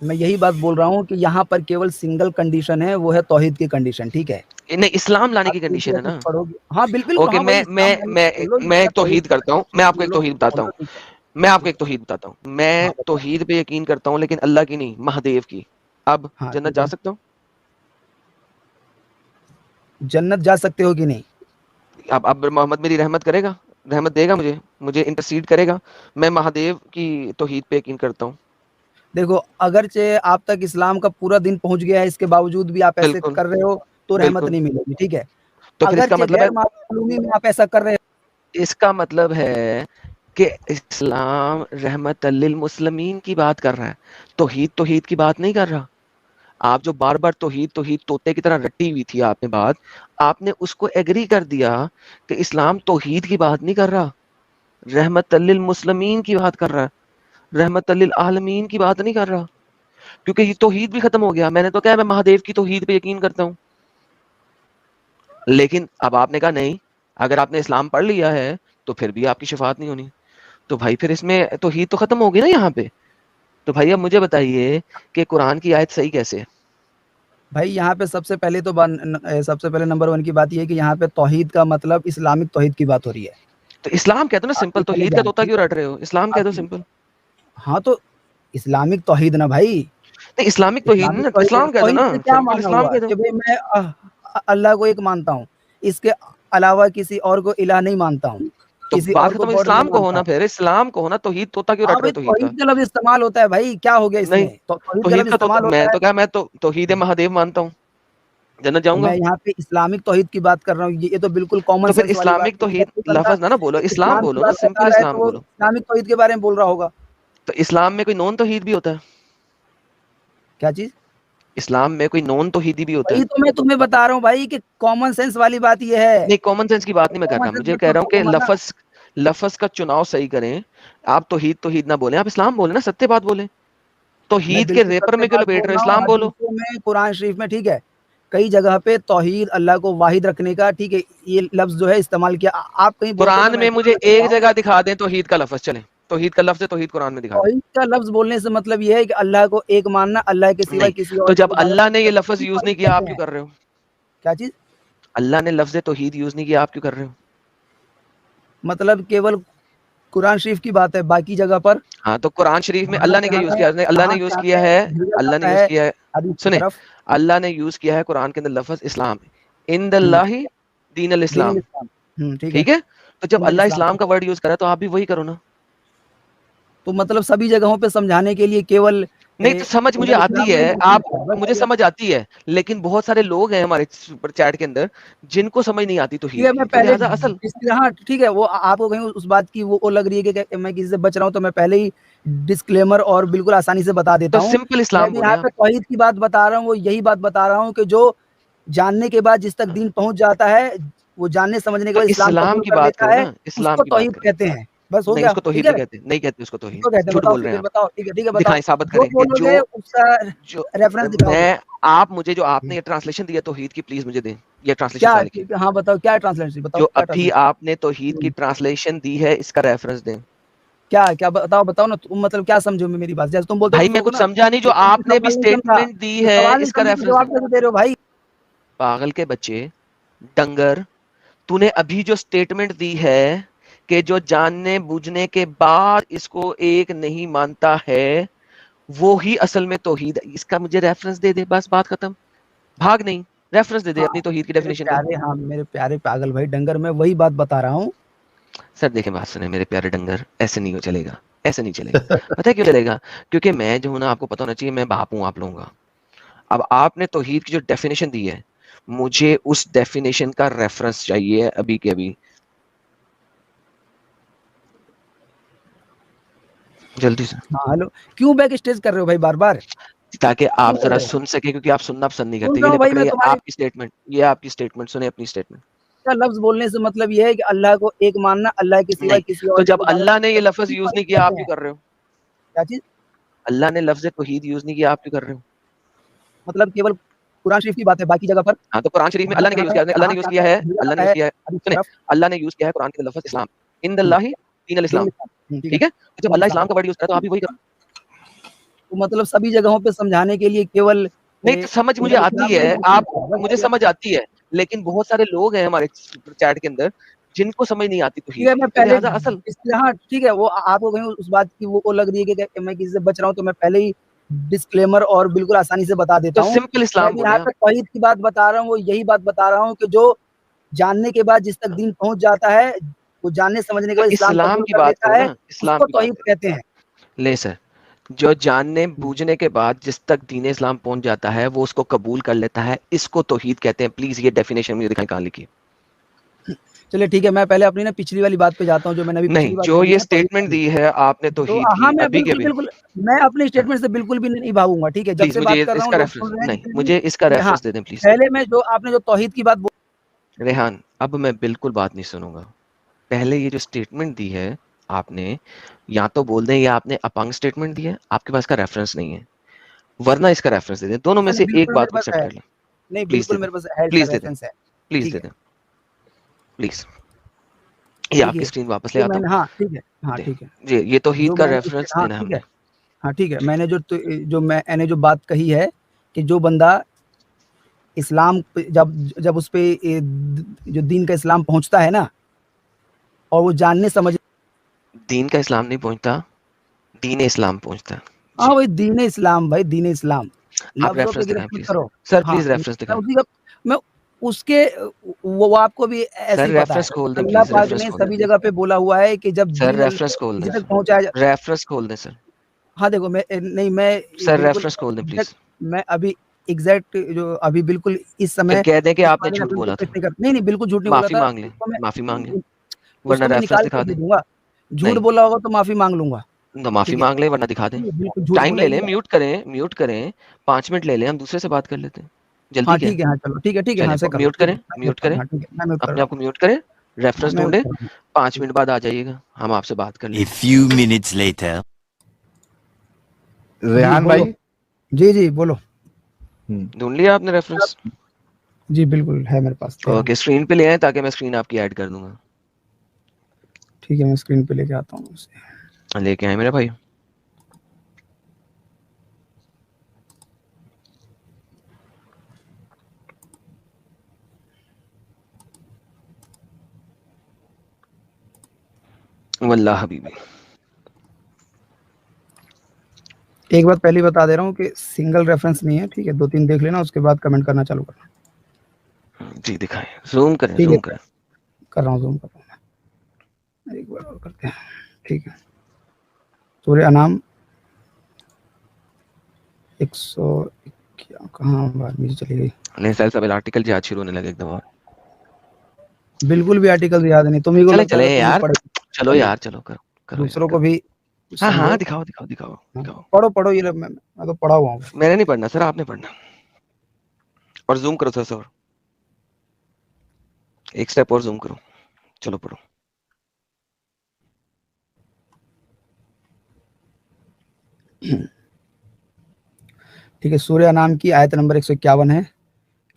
मैं यही बात बोल रहा हूँ कि यहाँ पर केवल सिंगल कंडीशन है, वो है तौहीद की कंडीशन। ठीक है। नहीं, इस्लाम लाने आप की कंडीशन दूसरे है कुछ ना। पढ़ोगे, हाँ बिल्कुल, ओके, हाँ भाई, मैं इस्लाम मैं लाने मैं की बोलो, मैं या एक तौहीद तौहीद करता हूँ, मैं आपको एक बोलो, तौहीद बताता बोलो, हूँ। ठीक है। मैं आपको एक बोलो। तौहीद बताता हूँ, मैं हाँ बताओ। तौहीद पे यकीन करता हूँ लेकिन अल्लाह की नहीं, महादेव की। अब हाँ जन्नत ठीक जा है। सकता हूँ। जन्नत जा सकते हो कि नहीं? अब मोहम्मद मेरी रहमत करेगा, रहमत देगा मुझे, मुझे इंटरसीड करेगा। मैं महादेव की तौहीद पे यकीन करता हूँ। देखो, अगरचे आप तक इस्लाम का पूरा दिन पहुंच गया है, इसके बावजूद भी आप ऐसे बिल्कुल कर रहे हो, तो रहमत बिल्कुल। नहीं मिलेगी। ठीक है। तो फिर इसका अगरचे मतलब है, गैर मालूमी में आप ऐसा कर रहे हो। इसका मतलब है कि इस्लाम रहमत लिल मुस्लिमीन की बात कर रहा है, तौहीद तौहीद की बात नहीं कर रहा। आप जो बार बार तौहीद तौहीद तोते की तरह रटी हुई थी आपने बात, आपने उसको एग्री कर दिया कि इस्लाम तौहीद की बात नहीं कर रहा, रहमत लिल मुस्लिमीन की बात कर रहा है, रहमत लिल आलमीन की बात नहीं कर रहा। क्योंकि ये तौहीद भी खत्म हो गया। मैंने तो क्या, मैं महादेव की तौहीद पे यकीन करता हूँ। लेकिन अब आपने कहा नहीं, अगर आपने इस्लाम पढ़ लिया है तो फिर भी आपकी शफात नहीं होनी। तो भाई फिर इसमें तौहीद तो खत्म हो गई ना यहाँ पे। तो भाई अब मुझे बताइए कि कुरान की आयत सही कैसे है। भाई यहाँ पे सबसे पहले नंबर वन की बात ये है कि यहाँ पे तौहीद का मतलब इस्लामिक तौहीद की बात हो रही है। तो इस्लाम कह दो ना आप ये सिंपल, पहले तौहीद का ध्यान, तोता ठीक क्यों है। रट रहे हो, इस्लाम कह आप दो सिंपल। हाँ, तो इस्लामिक तौहीद ना भाई। नहीं, इस्लामिक तौहीद इस्लामिक नहीं, तौहीद इस्लाम कह दो तौहीद ना, से क्या सिंपल माना इस्लाम हुआ कह दो। कि भाई मैं अल्लाह को एक मानता हूँ, इसके अलावा किसी और को इलाह नहीं मानता हूँ, तो किसी बात और को खत्म, गॉड नहीं इस्लाम को मानता होना, हूँ। फिर इस्लाम को होना, तौहीद तोता क्यों हाँ रट रहे भाई, हो तौहीद का। तौहीद का लफ्ज इस्तेमाल होता है भाई, क्या हो गया नहीं, इसमें? तो तौहीद का तौहीद लफ्ज का तोता, इस्तेमाल मैं होता है। तो क्या, मैं तो तौहीद महादेव मानता हूँ, जन्नत तो मैं जाऊंगा। यहाँ पे इस्लामिक तौहीद की बात कर रहा हूँ। ये तो बिल्कुल कॉमन तो फिर सेंस वाली बात इस्लामिक है कि तौहीद कोई बंदा लफज ना बोलो, इस्लाम इस्लाम की बोलो ना, बात बता सिंपल रहा है, इस्लाम तो वो बोलो। इस्लामिक तौहीद के बारे में बोल रहा होगा। तो इस्लाम में कोई नॉन तौहीद भी होता है, क्या चीज? इस्लाम में कोई नॉन तौहीदी भी होता वही है। तो मैं तुम्हें बता रहा हूँ भाई कि कॉमन सेंस वाली बात ये है। नहीं, कॉमन सेंस की बात नहीं मैं कर कॉमन रहा, सेंस मुझे कह बिल्कुल रहा हूँ कि कॉमन है ना। लफज, लफज का चुनाव सही करें। आप तौहीद तौहीद ना बोले, आप इस्लाम बोले ना, सत्य बात बोले। मैं तौहीद के बिल्कुल रेपर सत्य में क्यों बात लपेट बोल रहे हो, रहा हूँ इस्लाम बोलो। हदीसों में, कुरान शरीफ में। ठीक है। कई जगह पे तौहीद, अल्लाह को वाहिद रखने का, ठीक है, ये लफ्ज जो है इस्तेमाल किया। आप कहीं बोलते हैं तो कुरान में मैं मुझे एक जगह दिखा दें तौहीद का लफ्ज, चले तौहीद का लफ्ज है, तौहीद कुरान में दिखा दें। तौहीद का लफ्ज बोलने से मतलब ये है कि अल्लाह को एक मानना, अल्लाह के सिवा नहीं, किसी तो और जब की इबादत अल्लाह ने ये करना, लफ्ज इसको यूज नहीं तौहीद किया, आप कहते क्यों हैं। कर रहे हो? क्या चीज? अल्लाह ने लफ्ज तौहीद यूज नहीं किया, आप क्यों कर रहे हो? मतलब केवल कुरान शरीफ की बात है, बाकी जगह पर हाँ, तो कुरान शरीफ में अल्लाह ने क्या यूज जहाँ किया? अल्लाह ने जहाँ यूज से किया हमें है, भेजा अल्लाह ने जाता यूज है किया है, हदीस की सुने, तरफ। अल्लाह ने यूज किया है कुरान के अंदर लफ्ज इस्लाम, इन हम्म, दल्लाही दीन अल दीन इस्लाम, इस्लाम, ठीक है, ठीक है? तो जब दीन अल्लाह इस्लाम, इस्लाम ठीक का है। वर्ड यूज करा, तो आप भी वही करो ना। तो मतलब सभी जगहों पे समझाने के लिए केवल नहीं, तो समझ मुझे दीन आती इस्लाम में है, मौजूद आप है, बस मुझे ये है। समझ आती है, लेकिन बहुत सारे लोग हैं हमारे सुपर चैट के अंदर जिनको समझ नहीं आती ठीक तौहीद है, की, मैं तो पहले लिहाजा असल हाँ ठीक है, वो आपको कहीं उस बात की वो लग रही है कि मैं किसी से बच रहा हूँ, तो मैं पहले ही डिस्क्लेमर और बिल्कुल आसानी से बता देता तो हूँ। सिंपल मैं इस्लाम भी बोले यहाँ आप। पे तौहीद की बात बता रहा हूँ, वो यही बात बता रहा हूँ कि जो जानने के बाद जिस तक दीन पहुँच जाता है, वो जानने समझने के तो बाद इस्लाम इस्लाम कबूल की कर बात लेता करो है, ना, इस्लाम उसको की बात तौहीद करो। कहते हैं। बस हो नहीं, गया, उसको ठीक तौहीद है? नहीं कहते, नहीं कहते उसको तौहीद, किसको कहते हैं झूठ बताओ, बोल रहे हैं आप। बताओ, ठीक है, बताओ। दिखाएं, साबित जो करें कि बोलोगे उसका जो रेफरेंस दिखाओगे। मैं आप मुझे जो आपने ये ट्रांसलेशन दिया तौहीद की, प्लीज मुझे दें, ये ट्रांसलेशन क्या? कहाँ लिखी है? ठीक है, हाँ बताओ क्या ट्रांसलेशन, बताओ जो क्या अभी ट्रांसलेशन? आपने तौहीद की ट्रांसलेशन दी है, इसका रेफरेंस दें। क्या क्या बताओ, बताओ ना, तुम मतलब क्या समझो में मेरी बात? जैसे तुम बोलते हो भाई कुछ मैं लोगों कुछ ना समझा नहीं, जो कि तुमने आपने भी सवाल नहीं समझा, स्टेटमेंट दी तो है, सवाल नहीं इसका समझे तो रेफरेंस जवाब दें। कैसे दे रहे हो भाई? पागल के बच्चे, डंगर, तूने अभी जो स्टेटमेंट दी है कि जो जानने बूझने के बाद इसको एक नहीं मानता है, वो ही असल में तौहीद है। इसका मुझे रेफरेंस दे दे, बस बात खत्म। भाग नहीं, रेफरेंस दे दे हाँ, अपनी तौहीद की मेरे डेफिनेशन का। प्यारे, हाँ मेरे प्यारे पागल भाई डंगर, मैं वही बात बता रहा हूँ। सर देखें, बात सुने मेरे प्यारे डंगर, ऐसे नहीं हो चलेगा, ऐसे नहीं चलेगा। पता है क्यों चलेगा? क्योंकि मैं जो हूं ना, आपको पता होना चाहिए, मैं बाप हूं आप लोगों का। अब आपने तौहीद की जो डेफिनेशन दी है, मुझे उस डेफिनेशन का रेफरेंस चाहिए अभी के अभी, जल्दी से, हाँ हेलो, क्यों बैक स्टेज कर रहे हो भाई बार बार? ताकि क्यों आप कर जरा रहे हो? सुन सके, क्योंकि आप सुनना पसंद नहीं सुन करते। रहा ये ले हूँ भाई पकड़े, मैं ये तुम्हारी आपकी स्टेटमेंट, ये आपकी स्टेटमेंट सुने, अपनी स्टेटमेंट। का लफ्ज बोलने से मतलब ये है कि अल्लाह को एक मानना, अल्लाह के सिवा नहीं, किसी तो और जब की इबादत अल्लाह ने ये करना, लफ्ज इसको यूज नहीं तौहीद किया, आप कहते क्यों हैं। कर रहे हो? क्या चीज? अल्लाह ने लफ्ज तौहीद यूज नहीं किया, आप क्यों कर रहे हो? मतलब केवल कुरान शरीफ की बात है, बाकी जगह पर हाँ, तो कुरान शरीफ में जहाँ अल्लाह ने से क्या यूज किया? हमें अल्लाह ने यूज किया है, भेजा अल्लाह जाता ने यूज है किया है, हदीस की सुने, तरफ। अल्लाह ने यूज किया है कुरान के लफ्ज इस्लाम, इन हम्म, दल्लाही दीन अल दीन इस्लाम, इस्लाम, ठीक है, ठीक है? तो जब दीन अल्लाह इस्लाम। इस्लाम का वर्ड यूज करता है, तो आप भी वही करो। तो मतलब सभी जगहों पे समझाने के लिए केवल नहीं, तो समझ मुझे दीन आती इस्लाम में है, मौजूद आप है, बस मुझे ये है। समझ आती है, लेकिन बहुत सारे लोग हैं हमारे सुपर चैट के अंदर जिनको समझ नहीं आती ठीक तौहीद है, की, मैं तो पहले लिहाजा असल हाँ ठीक है, वो आपको कहीं उस बात की वो लग रही है कि मैं किसी से बच रहा हूँ, तो मैं पहले ही डिस्क्लेमर और बिल्कुल आसानी से बता देता तो हूँ। सिंपल मैं इस्लाम भी बोले यहाँ आप। पे तौहीद की बात बता रहा हूँ, वो यही बात बता रहा हूँ कि जो जानने के बाद जिस तक दीन पहुँच जाता है, वो जानने समझने के तो बाद इस्लाम इस्लाम कबूल की कर बात लेता करो है, ना, इस्लाम उसको की बात तौहीद करो। कहते हैं। ले सर, जो जानने बूझने के बाद जिस तक दीन इस्लाम पहुंच जाता है, वो उसको कबूल कर लेता है, इसको तौहीद कहते हैं। प्लीज ये डेफिनेशन मुझे दिखाएं, कहाँ लिखी? चलिए ठीक है, मैं पहले अपनी ना पिछली वाली बात पे जाता हूँ, जो मैंने अभी नहीं, पिछली बात जो बोली ये ना तौहीद स्टेटमेंट वाली। दी है आपने तो तौहीद हाँ, की मैं अभी के बिल्कुल, अभी, बिल्कुल मैं अपनी हाँ, स्टेटमेंट से बिल्कुल भी नहीं भागूँगा, ठीक है? जब प्लीज से मुझे बात कर रहा हूँ इसका लोग रेफरेंस, सुन रहे हैं नहीं, जितने भी, मुझे इसका ठीक है, हाँ। रेफरेंस दे दें प्लीज। पहले मैं जो आपने जो तौहीद की बात रेहान, अब मैं बिल्कुल बात नहीं सुनूंगा। पहले ये जो स्टेटमेंट दी है आपने, या तो बोल दें या आपने अपंग स्टेटमेंट दी है, आपके पास का रेफरेंस नहीं है, वरना इसका रेफरेंस दे दें। दोनों में से एक बिल्कुल बात मेरे को पास एक्सेप्ट है। कर लें। नहीं, प्लीज दे बिल्कुल दें, मेरे पास है, इसका प्लीज दे दें, रेफरेंस है। प्लीज ठीक दे है, दें, प्लीज। ये आपकी देखिए, स्क्रीन वापस ले जो आता मैंने हूँ, हाँ, ठीक है, हाँ, दे, ठीक है। जी, ये तौहीद जो का मैंने रेफरेंस हाँ, देना ठीक है। हमने। हाँ, ठीक है। मैंने जो मैंने जो बात कही है कि जो बंदा इस्लाम पे जब जब उस पे जो दीन का इस्लाम पहुँचता है ना, और वो जानने समझ दीन का इस्लाम नहीं पहुंचता, दीन इस्लाम पहुंचता है। हाँ, जी, वही दीन इस्लाम भाई, दीन इस्लाम। आप लफ्ज़ों पे रेफरेंस गिरफ्त दिखाएं मत प्लीज। करो। सर हाँ, प्लीज रेफरेंस मैं दिखाएं। उसी का मैं उसके वो आपको भी ऐसे सर ही पता है। रेफरेंस खोल दें अल्लाह प्लीज, पाक रेफरेंस ने खोल दें सभी प्लीज। जगह पे बोला हुआ है कि जब सर दीन रेफरेंस खोल दें किसी तक सर, पहुँचाया जा रेफरेंस खोल दें सर, हाँ, देखो मैं सर बिल्कुल रेफरेंस खोल दें प्लीज। एग्ज़ैक्ट मैं अभी एग्ज़ैक्ट जो अभी बिल्कुल इस फिर समय कह दें कि इस आपने वाले झूठ रेफ़रेंस को बोला पेश था, नहीं कर नहीं, नहीं, बिल्कुल झूठ नहीं बोला माफी था। मांग लें, माफी मांग लें, वरना उसको मैं रेफरेंस निकाल दिखा कर दे दें। दूँगा। झूठ नहीं, बोला होगा तो माफ़ी माँग लूँगा, तो माफी ठीक है? मांग लें, वरना दिखा दें। नहीं, बिल्कुल झूठ टाइम बोला ले ही लें, नहीं है। म्यूट करें, 5 मिनट ले लें, हम दूसरे से बात कर लेते हैं। जल्दी हाँ, क्या है? ठीक है, हाँ, चलो, ठीक है, हाँ, चलें, ऐसे करो, म्यूट ठीक है, करें, मैं म्यूट म्यूट कर रहा हूँ, करें, हाँ, ठीक है, मैं म्यूट कर अपने रहा हूँ। आप को म्यूट करें, हाँ, रेफरेंस मैं म्यूट ढूंढें, कर रहा हूँ। 5 मिनट बाद आ जाइएगा, हम आपसे बात कर A लेंगे। few minutes later. जी, रेहान बोलो। भाई, जी, बोलो। ढूंढ लिया आपने रेफरेंस? जी बिल्कुल है मेरे पास। ओके, स्क्रीन पे ले आए ताकि मैं स्क्रीन आपकी ऐड कर दूंगा। ठीक है, मैं स्क्रीन पे लेके आता हूँ उसे। लेके आए मेरे भाई। वल्लाह हबीबी। एक बात पहले बता दे रहा हूँ कि सिंगल रेफरेंस नहीं है, ठीक है, 2-3 देख लेना, उसके बाद कमेंट करना चालू करना। जी दिखाएं, जूम करें, ठीक जूम है, करें। कर रहा हूँ, जूम कर रहा हूँ। एक बार और करते हैं, ठीक है। सूर्य अनाम 100 क्या, कहाँ बात मेरी चली गई? नहीं सर, सब आर्टिकल याद शुरू होने लगे एकदम। और बिल्कुल भी आर्टिकल याद नहीं, तुम्ही को चले लगता चले है तुम भी यार, पढ़े। चलो यार, चलो करो करो यार, दूसरों को करो। भी हाँ समझो। हाँ, दिखाओ दिखाओ दिखाओ दिखाओ। पढ़ो पढ़ो, ये मैं तो पढ़ा हुआ हूँ। मैंने नहीं पढ़ना सर, आपने पढ़ना। और जूम करो सर, और एक स्टेप और जूम करो। चलो पढ़ो। ठीक है, सूर्य नाम की आयत नंबर 151 है।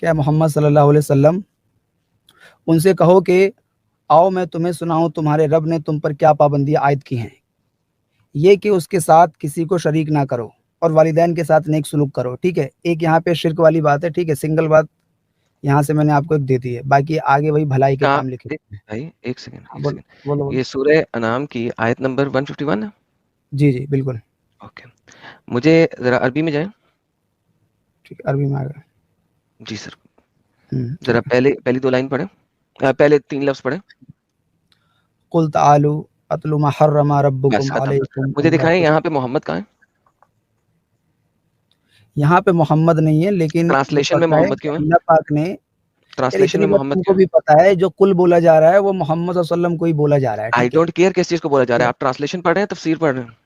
क्या मोहम्मद सल्लल्लाहु अलैहि वसल्लम, उनसे कहो कि आओ मैं तुम्हें सुनाऊं तुम्हारे रब ने तुम पर क्या पाबंदियां आयद की हैं। ये कि उसके साथ किसी को शरीक ना करो और वालिदैन के साथ नेक सुलूक करो। ठीक है, एक यहाँ पे शिर्क वाली बात है, ठीक है, सिंगल बात यहाँ से मैंने आपको एक दे दी है, बाकी आगे वही भलाई के कहाँ? काम लिखे हैं। भाई एक सेकंड, हाँ, एक बोलो सेकंड। बोलो बोलो। ये सूरह अनाम की आयत नंबर 151 है। जी जी बिल्कुल। ओके, मुझे जरा अरबी में जाए। ठीक है, अरबी में आ गया। जी सर। जरा ठीक है। पहली दो लाइन पढ़े, पहले 3 लफ्ज पढ़े। कुल तालु अतलु मा हर्रमा बस रब्बुकुम खत्म। अलैकुम मुझे अल्ला दिखाएं तुश-। यहाँ पे मोहम्मद कहाँ है? यहाँ पे मोहम्मद नहीं है, लेकिन जो ट्रांसलेशन में पता है मोहम्मद कि क्यों है? अल्लाह पाक ने, यार ट्रांसलेशन इतनी में बात मोहम्मद तुमको क्यों है? भी पता है, जो कुल बोला जा रहा है वो मोहम्मद सल्लल्लाहु अलैहि वसल्लम को ही बोला जा रहा है। आई ठीक है, डोंट केयर किस चीज को बोला जा ठीक रहा है, है, आप ट्रांसलेशन पढ़ रहे हैं, तफसीर पढ़ रहे हैं?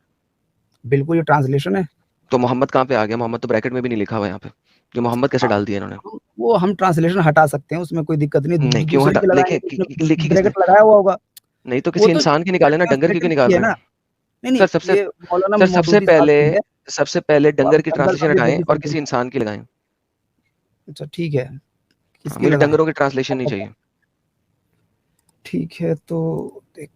बिल्कुल ये ट्रांसलेशन है। तो मोहम्मद कहाँ पे आ गया? मोहम्मद तो ब्रैकेट में भी नहीं लिखा हुआ यहाँ पे। जो मोहम्मद कैसे हाँ, डाल दिया इन्होंने? वो हम ट्रांसलेशन हटा सकते हैं, उसमें कोई दिक्कत नहीं, नहीं, क्यों दूसरे हटा के लगाएंगे लिखे, तो उसमें लिखी किसने? ब्रैकेट लगाया हुआ होगा। नहीं तो वो किसी तो इंसान की निकाले ना, डंगर क्यों ट्रांसलेटर की की निकाल है रहे ना। हैं? नहीं सर नहीं, सबसे ये मौलाना सर मौदूदी साहब की है। सबसे पहले वो डंगर की जंगल ट्रांसलेशन अब ये हटाएं जल्दी और समझो। किसी इंसान की लगाएं। अच्छा ठीक है, हाँ, किसकी मुझे लगाएं? डंगरों की ट्रांसलेशन नहीं चाहिए। ठीक है, तो देख,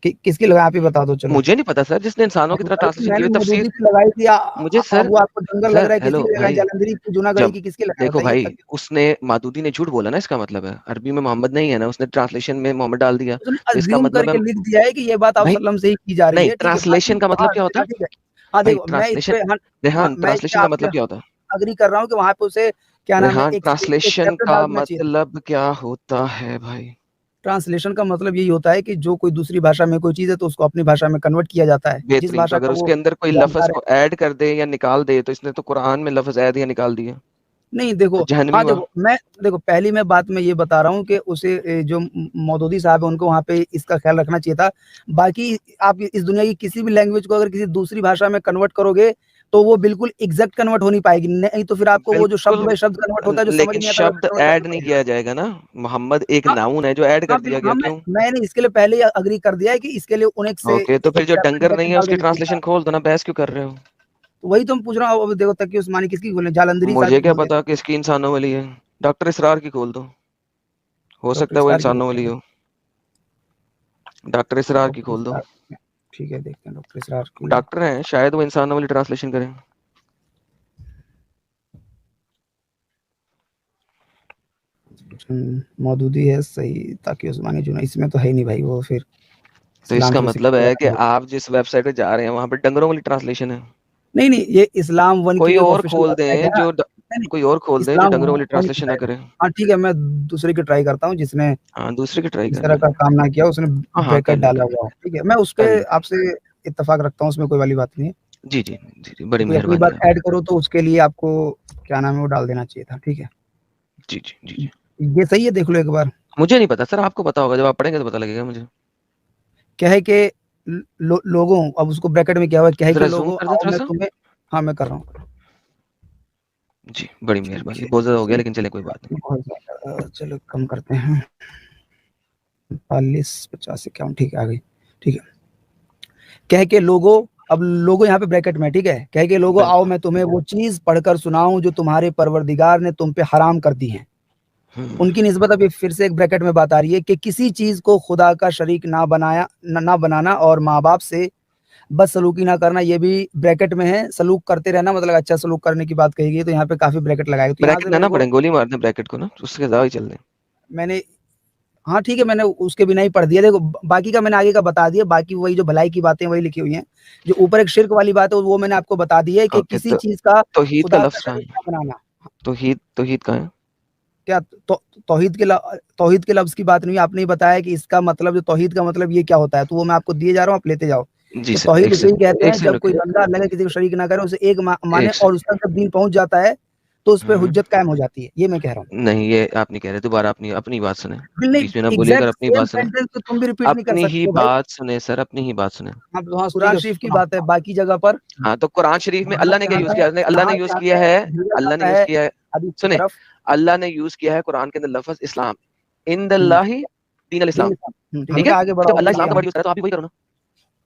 किसकी लगाएं आप ही बता दो चलो। मुझे नहीं पता सर, जिसने इंसानों की तरह भाई ट्रांसलेशन की मैंने हुई तफसीर। मौदूदी की लगाई थी, मुझे सर, अब वो आपको जंगल लग सर रहा है, हेलो किसकी लगाएं? भाई, जालंधरी की, जूनागढ़ी जब की, किसकी लगाएं देखो बताइए भाई, तब। उसने मादूदी ने झूठ बोला ना, इसका मतलब है अरबी में मोहम्मद नहीं है ना, उसने ट्रांसलेशन में मोहम्मद डाल दिया, उसने तो इसका अज्यूम मतलब है करके लिख दिया है कि ये बात आप भाई। सल्लम से ही की जा रही नहीं, है, ठीक है, बाकी ट्रांसलेशन का मतलब हाँ क्या होता है? ठीक है। हाँ भाई देखो, मैं इस ट्रांसलेशन, पे हाँ, हाँ रेहान मैं इस पे ट्रांसलेशन का आपसे मतलब क्या होता है? अग्री कर रहा हूँ कि वहां पे उसे क्या नाम है, रेहान एक ट्रांसलेशन चैप्टर का डाल देना चाहिए था। मतलब क्या होता है भाई? ट्रांसलेशन का मतलब यही होता है कि जो कोई दूसरी भाषा में कोई चीज़ है तो उसको अपनी भाषा में कन्वर्ट किया जाता है, जिस बेहतरीन। तो भाषा अगर का वो उसके अंदर कोई लफ्ज जानकार है। को ऐड कर दे या निकाल दे, तो इसने तो कुरान में लफ्ज ऐड या निकाल दिए, नहीं देखो, तो जहनवी हाँ हुआ। देखो, मैं देखो पहली मैं बात मैं ये बता रहा हूँ कि उसे जो मौदूदी साहब है उनको वहाँ पे इसका ख्याल रखना चाहिए था। बाकी आप इस दुनिया की किसी भी लैंग्वेज को अगर किसी दूसरी भाषा में कन्वर्ट करोगे तो वो बिल्कुल एग्जैक्ट कन्वर्ट हो नहीं पाएगी, नहीं तो फिर आपको वो जो शब्द बिल्कुल, बाय शब्द कन्वर्ट होता है जो समझ लेकिन नहीं आता वैसे शब्द कन्वर्ट ऐड करना नहीं पड़ेगा। किया जाएगा ना। मोहम्मद एक हाँ नाउन है जो ऐड हाँ कर दिया गया, हाँ, क्यों? मैंने इसके लिए पहले ही अग्री कर दिया है कि इसके लिए उन्हें से ओके, तो फिर एक जो चैप्टर डंगर नहीं ब्रैकेट है डाल उसकी देना चाहिए था। ट्रांसलेशन खोल दो ना, बहस क्यों कर रहे हो? तो वही तो मैं पूछ रहा हूँ, अब देखो तकी उस्मानी किसकी खोले, जालंधरी साहब मुझे की क्या खोल पता देना। किसकी इंसानों वाली है। डॉक्टर इसरार की खोल दो, हो डॉक्टर सकता है वो इसरार की इंसानों वाली खोल हो। डॉक्टर देना। इसरार की डॉक्टर खोल दो। इसरार, ठीक है, देखते हैं डॉक्टर इसरार की। डॉक्टर हैं, शायद वो इंसानों वाली ट्रांसलेशन करें। मौदूदी है सही, ताकि उस्मानी जुना इसमें तो है ही नहीं भाई, वो फिर तो इस्लाम इसका थ्री मतलब सिक्सटी है कि लगाया हुआ। आप जिस वेबसाइट पे जा रहे हैं वहां पे डंगरों वाली ट्रांसलेशन है। नहीं नहीं, ये इस्लाम वन की कोई वो एक और ऑफिशियल खोल वेबसाइट है दें ना। जो नहीं नहीं, कोई और खोल दें जो इस्लाम डंगरों वाली वन की ट्रांसलेशन ना साइट है। करे। हाँ ठीक है, मैं दूसरे की ट्राई करता हूँ जिसने हाँ, दूसरे की ट्राई इस कर तरह लें। का काम ना किया, उसने हाँ हाँ, कर ब्रैकेट लें डाला कर हुआ है, लें ठीक है, मैं उस कर पे लें। आपसे इत्तेफाक रखता हूँ, उसमें कोई वाली बात नहीं है। जी जी जी जी, बड़ी कोई अपनी मेहरबानी बात है। ऐड करो तो उसके लिए आपको क्या नाम है वो डाल देना चाहिए था, ठीक है। जी जी जी जी। ये सही है, देख लो एक बार। मुझे नहीं पता सर, आपको पता होगा, जब आप पढ़ेंगे तो पता लगेगा मुझे। क्या है कि लोगों, अब उसको ब्रैकेट में क्या हुआ, क्या है कि जरा जूम लोगों कर दें आओ थोड़ा मैं सा। तुम्हें, हाँ मैं कर रहा हूँ। जी, बड़ी ठीक मेहरबानी, है, बहुत ज्यादा हो गया लेकिन चले, कोई बात नहीं। बहुत ज़्यादा, चलो कम करते हैं, 45 50 51, ठीक है आ गई। ठीक है, कह के लोगो, अब लोगो यहाँ पे ब्रैकेट में, ठीक है, कह के लोगो आओ बिल्कुल। मैं तुम्हें वो चीज पढ़कर सुनाऊं जो तुम्हारे परवरदिगार ने तुम पे हराम कर दी है। उनकी निस्बत अभी फिर से एक ब्रैकेट में बात आ रही है कि किसी चीज को खुदा का शरीक ना बनाना और माँ बाप से बदसलूकी ना करना, ये भी ब्रैकेट में है। सलूक करते रहना मतलब अच्छा सलूक करने की बात कही गई, तो यहाँ पे काफी ब्रैकेट लगाएगा। तो यहाँ ब्रैकेट से ना मेरे पढ़े, को गोली मार दे ब्रैकेट को ना, उसके ज्यादा ही चल दे। मैंने हाँ ठीक है, मैंने उसके बिना ही पढ़ दिया। देखो बाकी का मैंने आगे का बता दिया, बाकी वही जो भलाई की बातें वही लिखी हुई हैं। जो ऊपर एक शिर्क वाली बात है वो मैंने आपको बता दी है कि ओके, किसी चीज का तौहीद का खुदा का लफ्ज कहाँ शरीक है? ना बनाना। तौहीद कहाँ है? क्या तौहीद के लफ्ज की बात नहीं है। आपने ही बताया कि इसका मतलब, जो तौहीद का मतलब ये क्या होता है, तो वो मैं आपको दिए जा रहा हूँ, आप लेते जाओ। जी तो सर, तौहीद एक उसे ही सेकंड, कहते एक हैं सेकंड जब कोई रुकिए, बंदा अल्लाह के किसी को शरीक ना करे, उसे एक माने, एक और उसका जब दीन पहुंच जाता है तो उस पर हम्म, हुज्जत कायम हो जाती है। ये मैं कह रहा हूँ। नहीं ये आप नहीं कह रहे, दोबारा अपनी अपनी बात सुने, नहीं, बीच में ना बोलिए, अगर एग्जैक्ट अपनी सेम बात सुने, सेंटेंस तो तुम भी रिपीट नहीं कर अपनी ही सकते हो भाई। बात सुने सर, अपनी ही बात सुने। हाँ तो हाँ, कुरान शरीफ की बात है, बाकी जगह पर हाँ तो कुरान शरीफ में जहाँ अल्लाह ने क्या यूज जहाँ किया? अल्लाह ने जहाँ यूज जहाँ किया है, भेजा अल्लाह ने जाता यूज है किया है, हदीस की सुने, तरफ। अल्लाह ने यूज किया है कुरान के अंदर लफ्ज इस्लाम, इन हम्म, दल्लाही दीन अल दीन इस्लाम, इस्लाम। ठीक है, ठीक मैंने है? कहा आगे जब बढ़ाओ, अल्लाह ठीक इस्लाम है का हाँ। वर्ड यूज कर रहा है तो आप भी वही करो ना।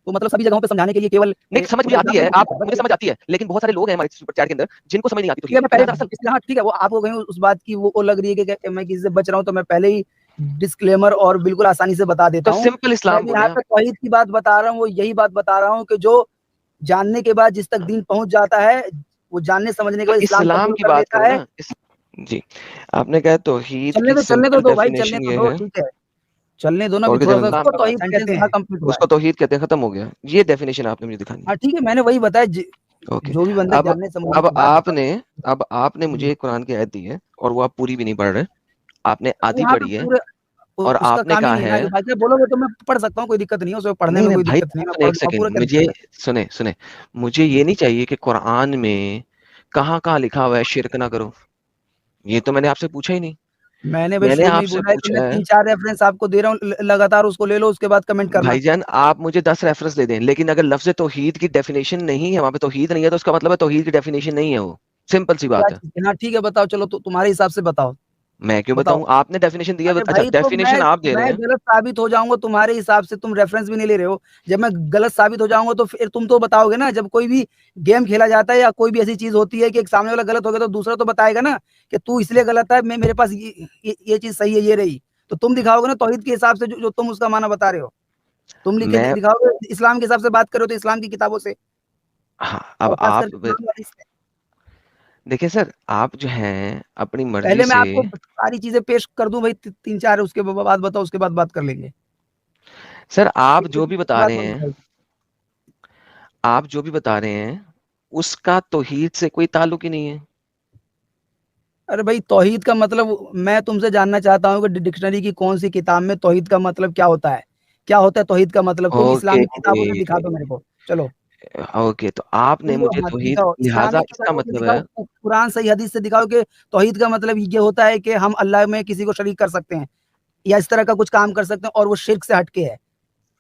तो मतलब सभी जगहों पे समझाने के लिए केवल नहीं समझ मुझे आती है, आप मुझे समझ आती है, लेकिन बहुत सारे लोग हैं हमारे सुपर चैट के अंदर जिनको समझ नहीं आती। ठीक है, मैं तो पहले दरअसल इसलिए हाँ ठीक है, वो आपको कहीं उस बात की वो लग रही है कि मैं किसी से बच रहा हूँ, तो मैं पहले ही डिस्क्लेमर और बिल्कुल आसानी से बता देता तो हूँ। सिंपल मैं इस्लाम भी बोले यहाँ आप। पे तौहीद की बात बता रहा हूँ, वो यही बात बता रहा हूँ कि जो जानने के बाद जिस तक दीन पहुंच जाता है, वो जानने समझने के तो बाद इस्लाम इस्लाम कबूल की कर बात लेता करो है। ना जी, आपने कहा तौहीद की चलने सिंपल दो भाई, चलने डेफिनेशन तो ये दो, है, ठीक है, चलने दो ना, अभी ओके थोड़ा चलो सा इस्लाम उसको की बात, तौहीद कहते हैं, कंप्लीट हुआ है। उसको तौहीद कहते हैं, खत्म हो गया, ये डेफिनेशन आपने मुझे दिखानी हाँ ठीक है, मैंने वही बताया ओके। जो भी बंदे अब जानने समझने अब की बात है। आपने मुझे एक कुरान की आयत दी है और वो आप पूरी भी नहीं पढ़ रहे, आपने आधी वहाँ पे पढ़ी है पूरे और उसका आपने काम ही कहा नहीं है है, ना, बाकी आप बोलोगे तो मैं पढ़ सकता हूँ, कोई दिक्कत नहीं है उसमें, पढ़ने नहीं में नहीं कोई भाई दिक्कत नहीं है, मैं सुने पढ़ एक लूंगा पूरा, सेकंड, क्या मुझे दिक्कत है। सुने सुने, मुझे ये नहीं चाहिए कि कुरान में कहाँ कहाँ लिखा हुआ है शिरक ना करो, ये तो मैंने आपसे पूछा ही नहीं। मैंने भाई मैंने शुरू में ही आपसे बोला है कि मैं पूछा है 3-4 रेफरेंस आपको दे रहा हूँ, लगातार उसको ले लो, उसके बाद कमेंट करना। भाईजान, आप मुझे 10 रेफरेंस दे दें, लेकिन अगर लफ्ज तौहीद की डेफिनेशन नहीं है, वहां पे तौहीद नहीं है, तो उसका मतलब है तौहीद की डेफिनेशन नहीं है वो, सिंपल सी क्या बात है। चीज़ है? हाँ ठीक है, बताओ, चलो तो तुम्हारे हिसाब से बताओ। मैं क्यों बताओ। बताऊं? आपने डेफिनेशन दिया, अरे अच्छा भाई, तो डेफिनेशन आप दे रहे मैं हैं। गलत साबित हो जाऊंगा तुम्हारे हिसाब से, तुम रेफरेंस भी नहीं ले रहे हो। जब मैं गलत साबित हो जाऊंगा तो फिर तुम तो बताओगे ना। जब कोई भी गेम खेला जाता है या कोई भी ऐसी चीज होती है कि एक सामने वाला गलत हो गया, तो दूसरा तो बताएगा ना कि तू इसलिए गलत है, मैं मेरे पास ये चीज सही है, ये रही। तो तुम दिखाओगे ना तौहीद के हिसाब से, जो तुम उसका माना बता रहे हो। तुम लिख के मैं दिखाओगे, इस्लाम के हिसाब से बात करो तो इस्लाम की किताबों से, हाँ, और अब खास आप करके कुरान वाली से। देखिए सर, आप जो हैं अपनी मर्जी पहले मैं से, आपको सारी चीजें पेश कर दूं भाई, 3-4, उसके बाद बताओ, उसके बाद बात कर लेंगे। सर आप एक जो भी एक बता बात रहे होनी हैं, चाहिए। आप जो भी बता रहे हैं उसका तौहीद से कोई ताल्लुक ही नहीं है। अरे भाई, तौहीद का मतलब मैं तुमसे जानना चाहता हूँ कि डिक्शनरी की कौन सी किताब में तौहीद का मतलब क्या होता है? क्या होता है तौहीद का मतलब? तुम ओके, इस्लामी किताबों से दिखा दो मेरे को, चलो। ओके तो आपने तुम जो मुझे हाँ, तौहीद, दिखाओ लिहाजा इस्लामी इसका किताबों से मतलब दिखाओ, है, कुरान सही हदीस से दिखाओ कि तौहीद का मतलब ये होता है कि हम अल्लाह में किसी को शरीक कर सकते हैं, या इस तरह का कुछ काम कर सकते हैं, और वो शिर्क से हटके है।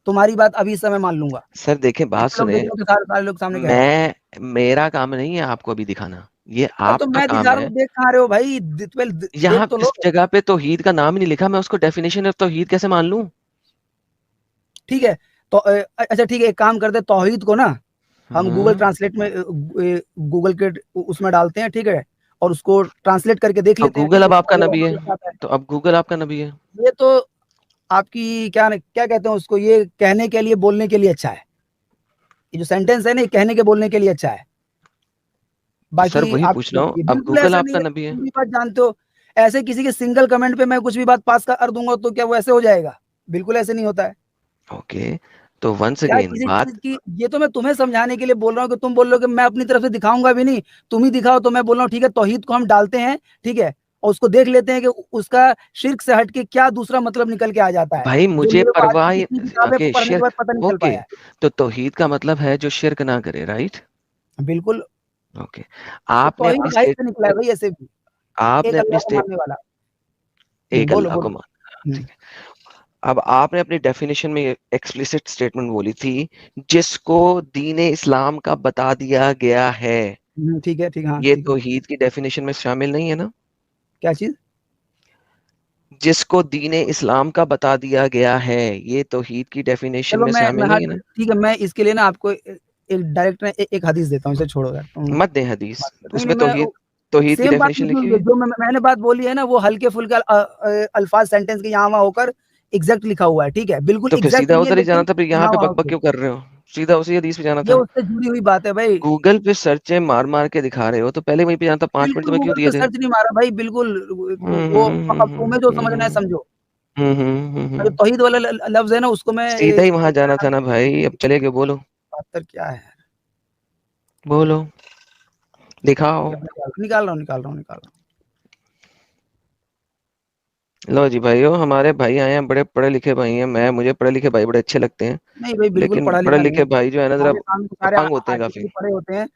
तुम्हारी बात अभी इस समय मान लूंगा। सर देखें बात जितने लोग सुने, देख लो, सारे सारे लोग सामने कह रहे हैं। मैं, मेरा काम नहीं है आपको अभी दिखाना, ये तो आपका मैं काम दिखा रहा है। हूँ, देख कहाँ रहे हो भाई? देख यहाँ तो इस लो। जगह पे तौहीद का नाम ही नहीं लिखा, मैं उसको डेफिनेशन ऑफ तौहीद कैसे मान लूं? ठीक है, तो अच्छा ठीक है, एक काम करते, तौहीद को ना हम गूगल हम्म, ट्रांसलेट में, गूगल के उसमें डालते हैं, ठीक है, और उसको ट्रांसलेट करके देख तो लेते हैं, गूगल ठीक है, अब आपका अगर नबी वहाँ है, पे लिखा आता है। तो अब गूगल आपका नबी है। ये तो आपकी क्या क्या कहते हैं उसको, ये कहने के लिए, बोलने के लिए अच्छा है। ये जो सेंटेंस है ना, ये कहने के बोलने के लिए अच्छा है। तो सर बाकी वही आप पूछ रहा हूँ, ये अब बिल्कुल गूगल ऐसा नहीं आपका है, नबी है। तुम भी बात जानते हो। ऐसे किसी के सिंगल कमेंट पे मैं कुछ भी बात पास कर दूंगा तो क्या वो ऐसे हो जाएगा? बिल्कुल ऐसे नहीं होता है। ओके, तो वंस क्या अगेन किसी चीज बात, की, ये तो मैं तुम्हें समझाने के लिए बोल रहा हूँ कि तुम बोल रहे हो कि मैं अपनी तरफ से दिखाऊंगा भी नहीं, तुम ही दिखाओ। तो मैं बोल रहा हूँ ठीक है, तौहीद को हम डालते हैं, ठीक है, और उसको देख लेते हैं कि उसका शिर्क से हट के क्या दूसरा मतलब निकल के आ जाता है, भाई जो मुझे मेरे को आज परवाह तक इतनी किताबें ओके पढ़ने के बाद शिरक, पता नहीं चल ओके, पाया है। तो तौहीद का मतलब है जो शिरक ना करे, राइट? बिल्कुल। ओके, तो आपने तौहीद अपनी भाई स्टेट, से निकला है भाई, ऐसे भी एक आपने अपनी अल्लाह को स्टेट, मानने वाला। एक बोलो अल्लाह को बोलो। मान, ठीक है। अब आपने अपनी डेफिनेशन में एक्सप्लिसिट स्टेटमेंट बोली थी, जिसको दीन इस्लाम का बता दिया गया है, ठीक है, ठीक, हाँ ये ठीक है। तौहीद की डेफिनेशन में शामिल नहीं है ना? क्या चीज? जिसको दीन इस्लाम का बता दिया गया है, ये तौहीद की डेफिनेशन चलो में मैं शामिल हाँ नहीं है ना? ठीक है, मैं इसके लिए ना आपको एक डायरेक्ट एक हदीस देता हूँ, इसे छोड़ो यार मत दें हदीस, नहीं नहीं उसमें मैं तौहीद, तौहीद की सेम बात डेफिनेशन लिखी लिखी हुई हुई है, है। जो मैंने बात बोली है ना, वो हल्के फुल्के अल्फाज सेंटेंस के यहाँ वहाँ होकर एग्जैक्ट लिखा हुआ है, ठीक है, बिल्कुल तो फिर एग्जैक्ट सीधा नहीं है, उधर ही जाना लेकिन था, फिर यहाँ यहाँ पे वहाँ बकबक होके। क्यों कर रहे हो? सीधा उसी हदीस पे जाना ये था। उससे जुड़ी हुई बात है भाई। गूगल पे सर्च मार मार के दिखा रहे हो, तो पहले वहीं पे जाना था। 5 मिनट बिल्कुल तुम्हें क्यों गूगल दिए पे थे? सर्च नहीं मारा भाई, बिल्कुल हम्म वो हम्म हम्म तुम्हें जो हम्म समझना है समझो। जो हम्म। तौहीद वाला लफ्ज है ना, उसको मैं सीधा ही वहां जाना था ना भाई। अब चले गए, बोलो बात क्या है, बोलो, दिखाओ। निकाल रहा हूँ निकाल रहा हूँ निकाल रहा हूँ। लो जी भाइयों, हमारे भाई आए हैं, बड़े पढ़े लिखे भाई हैं। मुझे पढ़े लिखे भाई बड़े अच्छे लगते हैं, नहीं भाई, बिल्कुल लेकिन पढ़ा पढ़े लिखा नहीं लिखे है। भाई जो है ना, जरा हमारे सामने तो सारे अपंग होते हैं काफी। आर्टिकल पढ़े होते हैं।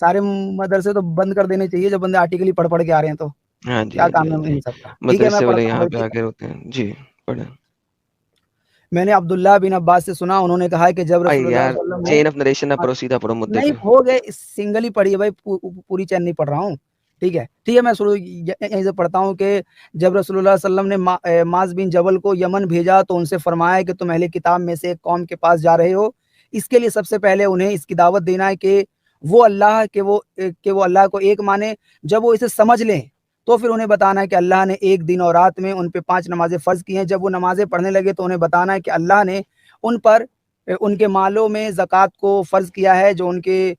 सारे मदरसे तो बंद कर देने चाहिए, जब बंदे आर्टिकल ही पढ़ पढ़ के आ रहे हैं तो हाँ जी, क्या हाँ जी, काम हाँ है जी। इन सबका। ठीक है, मैं मदरसे वाले पढ़ता हूँ यहाँ भाई, पे ठीक है। आके होते हैं जी। पढ़े। मैंने अब्दुल्लाह बिन अब्बास से सुना, उन्होंने कहा कि जब अरे रसूलुल्लाह यार, सल्लल्लाहु अलैहि चेन ऑफ नरेशन ना वसल्लम पढ़ो, सीधा पढ़ो मुद्दे नहीं पे। हो गए, सिंगल ही पढ़ी है भाई, पूरी चैन नहीं पढ़ रहा हूँ। ठीक है, मैं शुरू यहीं से पढ़ता हूँ कि जब रसूलुल्लाह सल्लल्लाहु अलैहि वसल्लम ने माज बिन जबल को यमन भेजा, तो उनसे फरमाया कि तुम अहले किताब में से एक कौम के पास जा रहे हो, इसके लिए सबसे पहले उन्हें इसकी दावत देना है कि वो अल्लाह को एक माने। जब वो इसे समझ लें, तो फिर उन्हें बताना है कि अल्लाह ने एक दिन और रात में उन पे 5 नमाजें फ़र्ज़ की हैं। जब वो नमाजें पढ़ने लगे, तो उन्हें बताना है कि अल्लाह ने उन पर उनके मालों में ज़कात को फ़र्ज़ किया है, जो उनके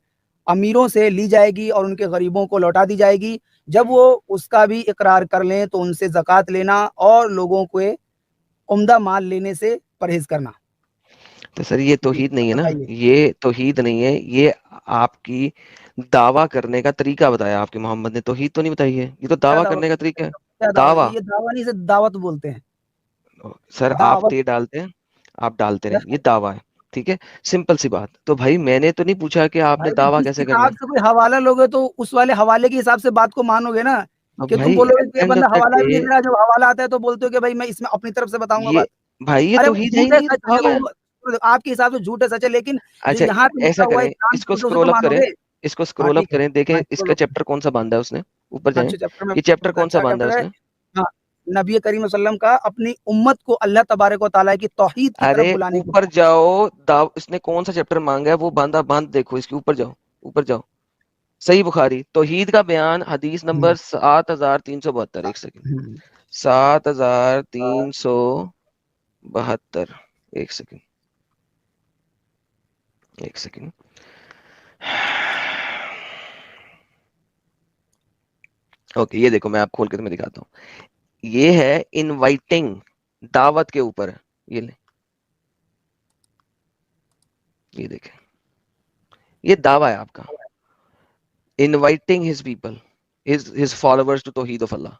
अमीरों से ली जाएगी और उनके गरीबों को लौटा दी जाएगी। जब वो उसका भी इकरार कर लें, तो उनसे ज़कात लेना और लोगों के उम्दा माल लेने से परहेज़ करना। तो सर ये जी, तौहीद नहीं है अब ना, बताइए। ये तौहीद नहीं है, ये आपकी दावा करने का तरीका बताया आपके मोहम्मद ने। तौहीद तो नहीं बताई है, ये तो क्या दावा दावत करने का तरीका है। क्या दावत? दावा। ये दावा नहीं, इसे दावत बोलते हैं। सर आप दावत ते डालते हैं, आप डालते क्या? रहे, ये दावा है। ठीक है, सिंपल सी बात। तो भाई मैंने तो नहीं पूछा कि आपने भाई तो दावा जिस कैसे करना किताब है। से कोई हवाला लोगे, तो उस वाले हवाले के हिसाब से बात को मानोगे ना, अब कि तुम भाई बोलोगे एट कि द ये एंड ऑफ बंदा द हवाला भी डे, नहीं दे रहा, जब हवाला आता है तो बोलते हो कि भाई मैं इसमें अपनी तरफ से बताऊंगा ये बात। भाई ये अरे वो तौहीद है ही झूठ है नहीं, ये सच है, दावा है। देखो वो आपके हिसाब से झूठ है सच है, लेकिन जो अच्छा, यहाँ पे ऐसा लिखा हुआ है करें, कान इसको खोल के उसे तो स्क्रॉल अप करें, मानोगे। इसको हाँ स्क्रॉल अप ठीक है, करें, देखें हाँ इसका स्क्रॉल अप चैप्टर कौन सा बांधा है उसने। ऊपर हाँ जाएं, चैप्टर में ये चैप्टर कौन सा क्या बांधा है चैप्टर है? उसने। हाँ, नबी करीम वसल्लम का अपनी उम्मत को अल्लाह तबारक व तआला की तौहीद की तरफ अरे बुलाने के ऊपर बाद। जाओ, दाव इसने कौन सा चैप्टर मांगा है, वो बांधा बांध देखो, इसके ऊपर जाओ, ऊपर जाओ। सही बुखारी तौहीद का बयान, हदीस नंबर 7372। एक सेकंड, हम्म, 7372। एक सेकंड, एक सेकंड। ओके, ये देखो, मैं आप खोल के तुम्हें दिखाता हूँ। ये है इनवाइटिंग, दावत के ऊपर है। ये ले, ये देखें, ये दावा है आपका। Inviting his people, his followers to तौहीद ऑफ अल्लाह।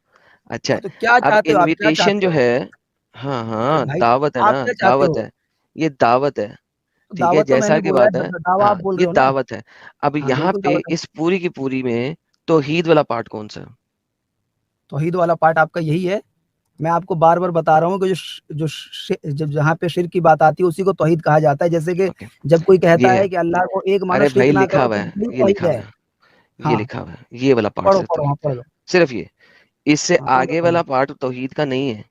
अच्छा हाँ, है। तो क्या अब चाहते हो आप, क्या इनविटेशन चाहते जो हो? है, हाँ अरे हाँ, भाई, दावत है आप ना, क्या चाहते दावत हो? है, ये दावत है। तो ठीक है, दावत तो जैसा मैंने कि बोला है, बात है, दावा आप हाँ बोल ये रहे हो ना। दावत है। अब हाँ यहाँ बिल्कुल पे दावत है। इस पूरी की पूरी में तौहीद वाला पार्ट कौन सा है? तौहीद वाला पार्ट आपका यही है। मैं आपको बार बार बता रहा हूँ कि जब जहाँ पे शिर्क की बात आती है, उसी को तौहीद कहा जाता है। जैसे कि ओके, जब कोई कहता ये है। है कि अल्लाह को एक मानो, अरे शिर्क भाई ना लिखा करो, हुआ तो है, यही ये तौहीद लिखा हुआ है। है, ये हाँ, लिखा हुआ है, ये वाला पार्ट पढ़ो सिर्फ पढ़ो, हाँ तौहीद का पढ़ है। लो। सिर्फ ये, इससे हाँ पढ़ लो आगे पढ़ लो। वाला पार्ट तौहीद का नहीं है।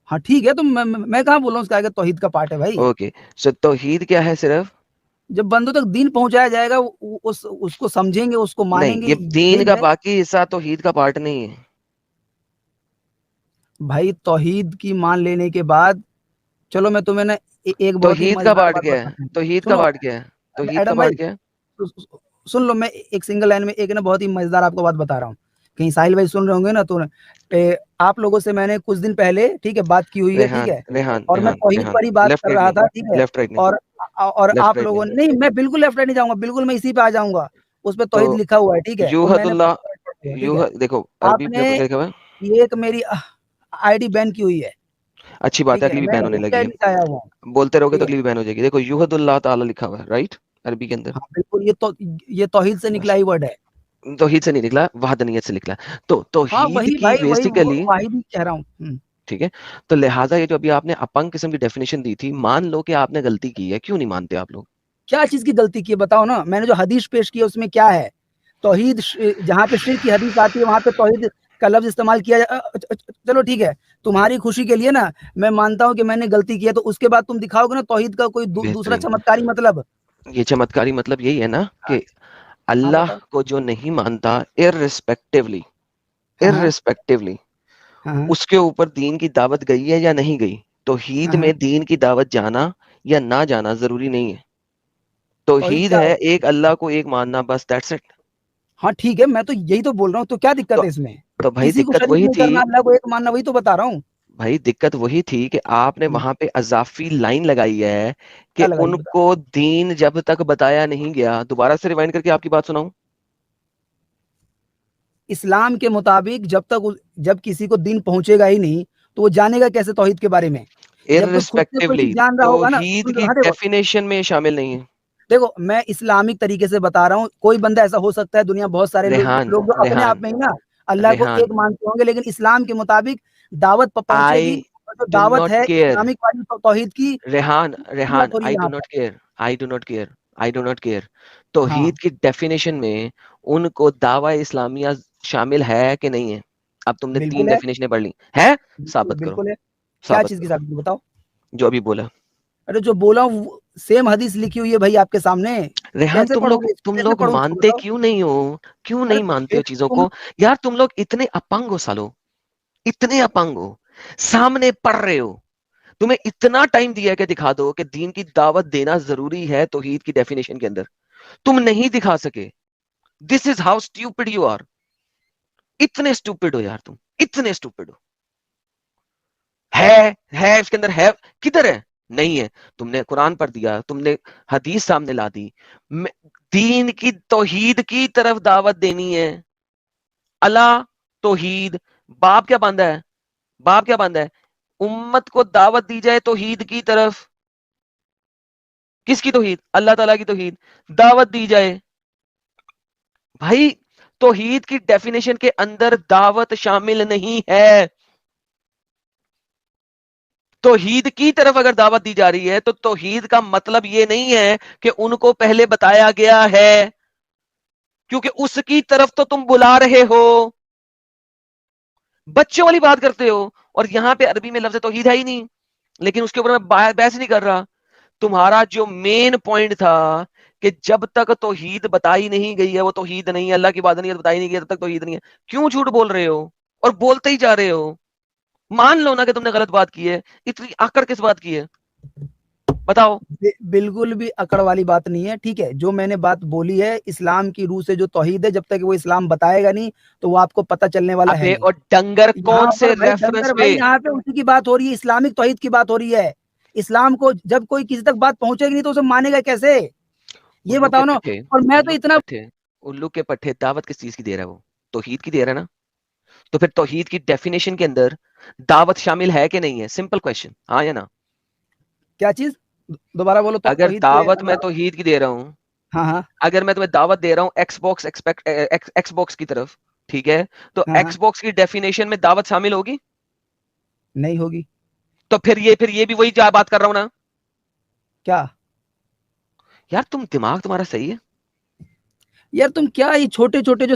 हाँ ठीक है, तो मैं कहाँ बोल रहा हूँ उसका आगे तौहीद का पार्ट है भाई। ओके, सो तौहीद क्या है सिर्फ? जब बंदों तक दीन पहुंचाया जाएगा, उसको समझेंगे, उसको नहीं, मानेंगे, ये दीन यही का है बाकी हिस्सा तौहीद का पार्ट नहीं है। भाई। तौहीद की मान लेने के बाद, चलो मैं तुम्हें ना एक बहुत ही तौहीद का मजेदार पार्ट बात क्या है? बताता हूँ। तौहीद का सुनो पार्ट क्या है? तौहीद का एडम भाई, पार्ट क्या है? सुन लो, मैं एक सिंगल लाइन में एक ना बहुत ही मजेदार आपको बात बता रहा हूँ। कहीं साहिल भाई सुन रहे होंगे ना, तो आप लोगों से मैंने कुछ दिन पहले, ठीक है, बात की हुई है, ठीक रेहान, है, रेहान, और मैं रेहान, तौहीद रेहान, पर ही बात लेफ्ट कर राइट रहा नहीं, था, ठीक है। लेफ्ट राइट नहीं, और लेफ्ट आप राइट लोगों नहीं। ने नहीं, मैं बिल्कुल लेफ्ट राइट नहीं जाऊंगा, बिल्कुल मैं इसी पे आ जाऊंगा। उस पे तो तौहीद लिखा हुआ है, ठीक है, वो मैंने यूहदुल्लाह, ठीक है। देखो अरबी आपने में लिखा हुआ है। एक मेरी आईडी बैन की हुई है, अच्छी बात ठीक है, है, अगली भी मैं बैन होने लगी रिप्लाई है। नहीं आया हुआ हूँ, बोलते रहोगे ठीक तो है। अगली भी बैन हो जाएगी। देखो यूहदुल्लाह ताला लिखा हुआ है, राइट, अरबी के अंदर। हाँ बिल्कुल, ये तौहीद से निकला बस, ही वर्ड है। तौहीद से नहीं निकला, वहदनियत से निकला। तो हाँ तौहीद वही की भाई, वही बेसिकली, वाहिद ही कह रहा हूँ। ठीक है, तो लिहाजा ये जो अभी आपने अपंग किस्म की डेफिनेशन दी थी, मान लो कि आपने गलती की है, क्यों नहीं मानते आप लोग? क्या चीज की गलती की है बताओ ना, मैंने जो हदीस पेश की है उसमें क्या है? तौहीद जहाँ पे शिर्क की हदीस आती है, वहां पे तौहीद का लफ्ज इस्तेमाल किया चलो ठीक है, तुम्हारी खुशी के लिए ना, मैं मानता हूँ कि मैंने गलती की है, तो उसके बाद तुम दिखाओगे ना तौहीद का कोई दूसरा बेहतरीन। चमत्कारी मतलब। ये चमत्कारी मतलब यही है ना कि अल्लाह बताओ। को जो नहीं मानता, इररिस्पेक्टिवली हाँ हाँ हाँ उसके ऊपर दीन की दावत गई है या नहीं गई। तौहीद हाँ हाँ। में दीन की दावत जाना या ना जाना जरूरी नहीं है। तौहीद तौहीद क्या है है? एक अल्लाह को एक मानना, बस दैट्स इट। हाँ ठीक है, मैं तो यही तो बोल रहा हूँ, तो क्या दिक्कत तो है इसमें? तो भाई किसी को दिक्कत शरीक वही नहीं थी, करना, अल्लाह को एक मानना, वही तो बता रहा हूँ। भाई दिक्कत वही थी कि आपने वहां पे अजाफी लाइन लगाई है कि क्या लगाई बता। उनको दीन जब तक बताया नहीं गया। दोबारा से रिवाइंड करके आपकी बात सुनाऊं। इस्लाम के मुताबिक जब किसी को दिन पहुंचेगा ही नहीं, तो वो जानेगा कैसे तौहीद के बारे में? जब कोई खुद से कोई इररिस्पेक्टिवली चीज जान रहा होगा ना, तौहीद की हाँ देखो, डेफिनेशन में शामिल नहीं है। देखो मैं इस्लामिक तरीके से बता रहा हूँ। कोई बंदा ऐसा हो सकता है, दुनिया बहुत सारे रेहान लोग जो अपने आप रेहान में ही ना अल्लाह को रेहान एक मानते होंगे, लेकिन इस्लाम के मुताबिक दावत पहुंचेगी। आई और जो डू दावत नॉट है केयर। इस्लामिक वाली तौहीद की, रेहान उसकी बात रेहान हो रही है आई डू यहाँ पर। Not care, I do not care, I do not care. हाँ तौहीद की डेफिनेशन में उनको दावा इस्लामिया शामिल है कि नहीं है? अब तुमने 3 बिल्कुल है, डेफिनेशनें पढ़ ली है, बिल्कुल साबित करो, बिल्कुल है। क्या साबित चीज की करो साबित बताओ? जो अभी बोला। अरे जो बोला हूँ सेम हदीस लिखी हुई है भाई आपके सामने। रेहान कैसे पढ़ोगे इसको? तुम कैसे लोग पढ़ूं इसको मानते बताओ? क्यों नहीं हो? क्यों अरे नहीं मानते फिर हो चीजों तुम को? यार तुम लोग इतने अपंग हो सालो, इतने अपंग हो, सामने पढ़ रहे हो। तुम्हें इतना टाइम दिया है कि दिखा दो कि दीन की दावत देना जरूरी है तौहीद की डेफिनेशन के अंदर, तुम नहीं दिखा सके। This is how stupid you are. इतने स्टूपिड हो यार तुम, इतने स्टूपिड हो। है इसके अंदर है, किधर है? नहीं है। तुमने कुरान पढ़ दिया, तुमने हदीस सामने ला दी। दीन की तौहीद की तरफ दावत देनी है। अला तौहीद, बाप क्या बांधा है? बाप क्या बांधा है? उम्मत को दावत दी जाए तौहीद की तरफ। किसकी तौहीद? अल्लाह ताला की तौहीद दावत दी जाए। भाई तौहीद की डेफिनेशन के अंदर दावत शामिल नहीं है। तौहीद की तरफ अगर दावत दी जा रही है तो तौहीद का मतलब यह नहीं है कि उनको पहले बताया गया है, क्योंकि उसकी तरफ तो तुम बुला रहे हो। बच्चों वाली बात करते हो। और यहां पे अरबी में लफ्ज तौहीद है ही नहीं, लेकिन उसके ऊपर मैं बहस नहीं कर रहा। तुम्हारा जो मेन पॉइंट था कि जब तक तौहीद बताई नहीं गई है वो तौहीद नहीं है, अल्लाह की बात नहीं है, बताई नहीं गई तब तक तौहीद नहीं है। क्यों झूठ बोल रहे हो? और बोलते ही जा रहे हो। मान लो ना कि तुमने गलत बात की है, इतनी आकड़ किस बात की है? बताओ। बिल्कुल भी अकड़ वाली बात नहीं है। ठीक है, जो मैंने बात बोली है इस्लाम की रूह से जो तौहीद है, जब तक वो इस्लाम बताएगा नहीं तो वो आपको पता चलने वाला है अबे नहीं। और डंगर कौन यहाँ से पर भाई रेफरेंस डंगर भाई, पे? यहाँ पे उसी की बात हो रही है, इस्लामिक तौहीद की बात हो रही है। इस्लाम को जब कोई किसी तक बात पहुंचेगी नहीं तो उसे मानेगा कैसे? ये उल्लू के बताओ ना। पट्टे, और मैं तो उल्लू के इतना, पट्टे, उल्लू के पट्टे, दावत किस चीज की दे रहा है वो? तौहीद की दे रहा है ना। तो फिर तौहीद की डेफिनेशन के अंदर दावत शामिल है कि नहीं है? सिंपल क्वेश्चन, हाँ या ना। क्या चीज? दोबारा बोलो तो अगर तौहीद के दावत मैं मतलब। तौहीद की दे रहा हूं, हाँ हाँ अगर मैं तुम्हें दावत दे रहा हूं एक्सबॉक्स की तरफ, ठीक है, तो हाँ हाँ। एक्सबॉक्स की डेफिनेशन में दावत शामिल होगी? नहीं होगी। तो फिर ये भी वही बात कर रहा हूं ना। क्या? यार तुम दिमाग तुम्हारा सही है? यार तुम क्या ये छोटे छोटे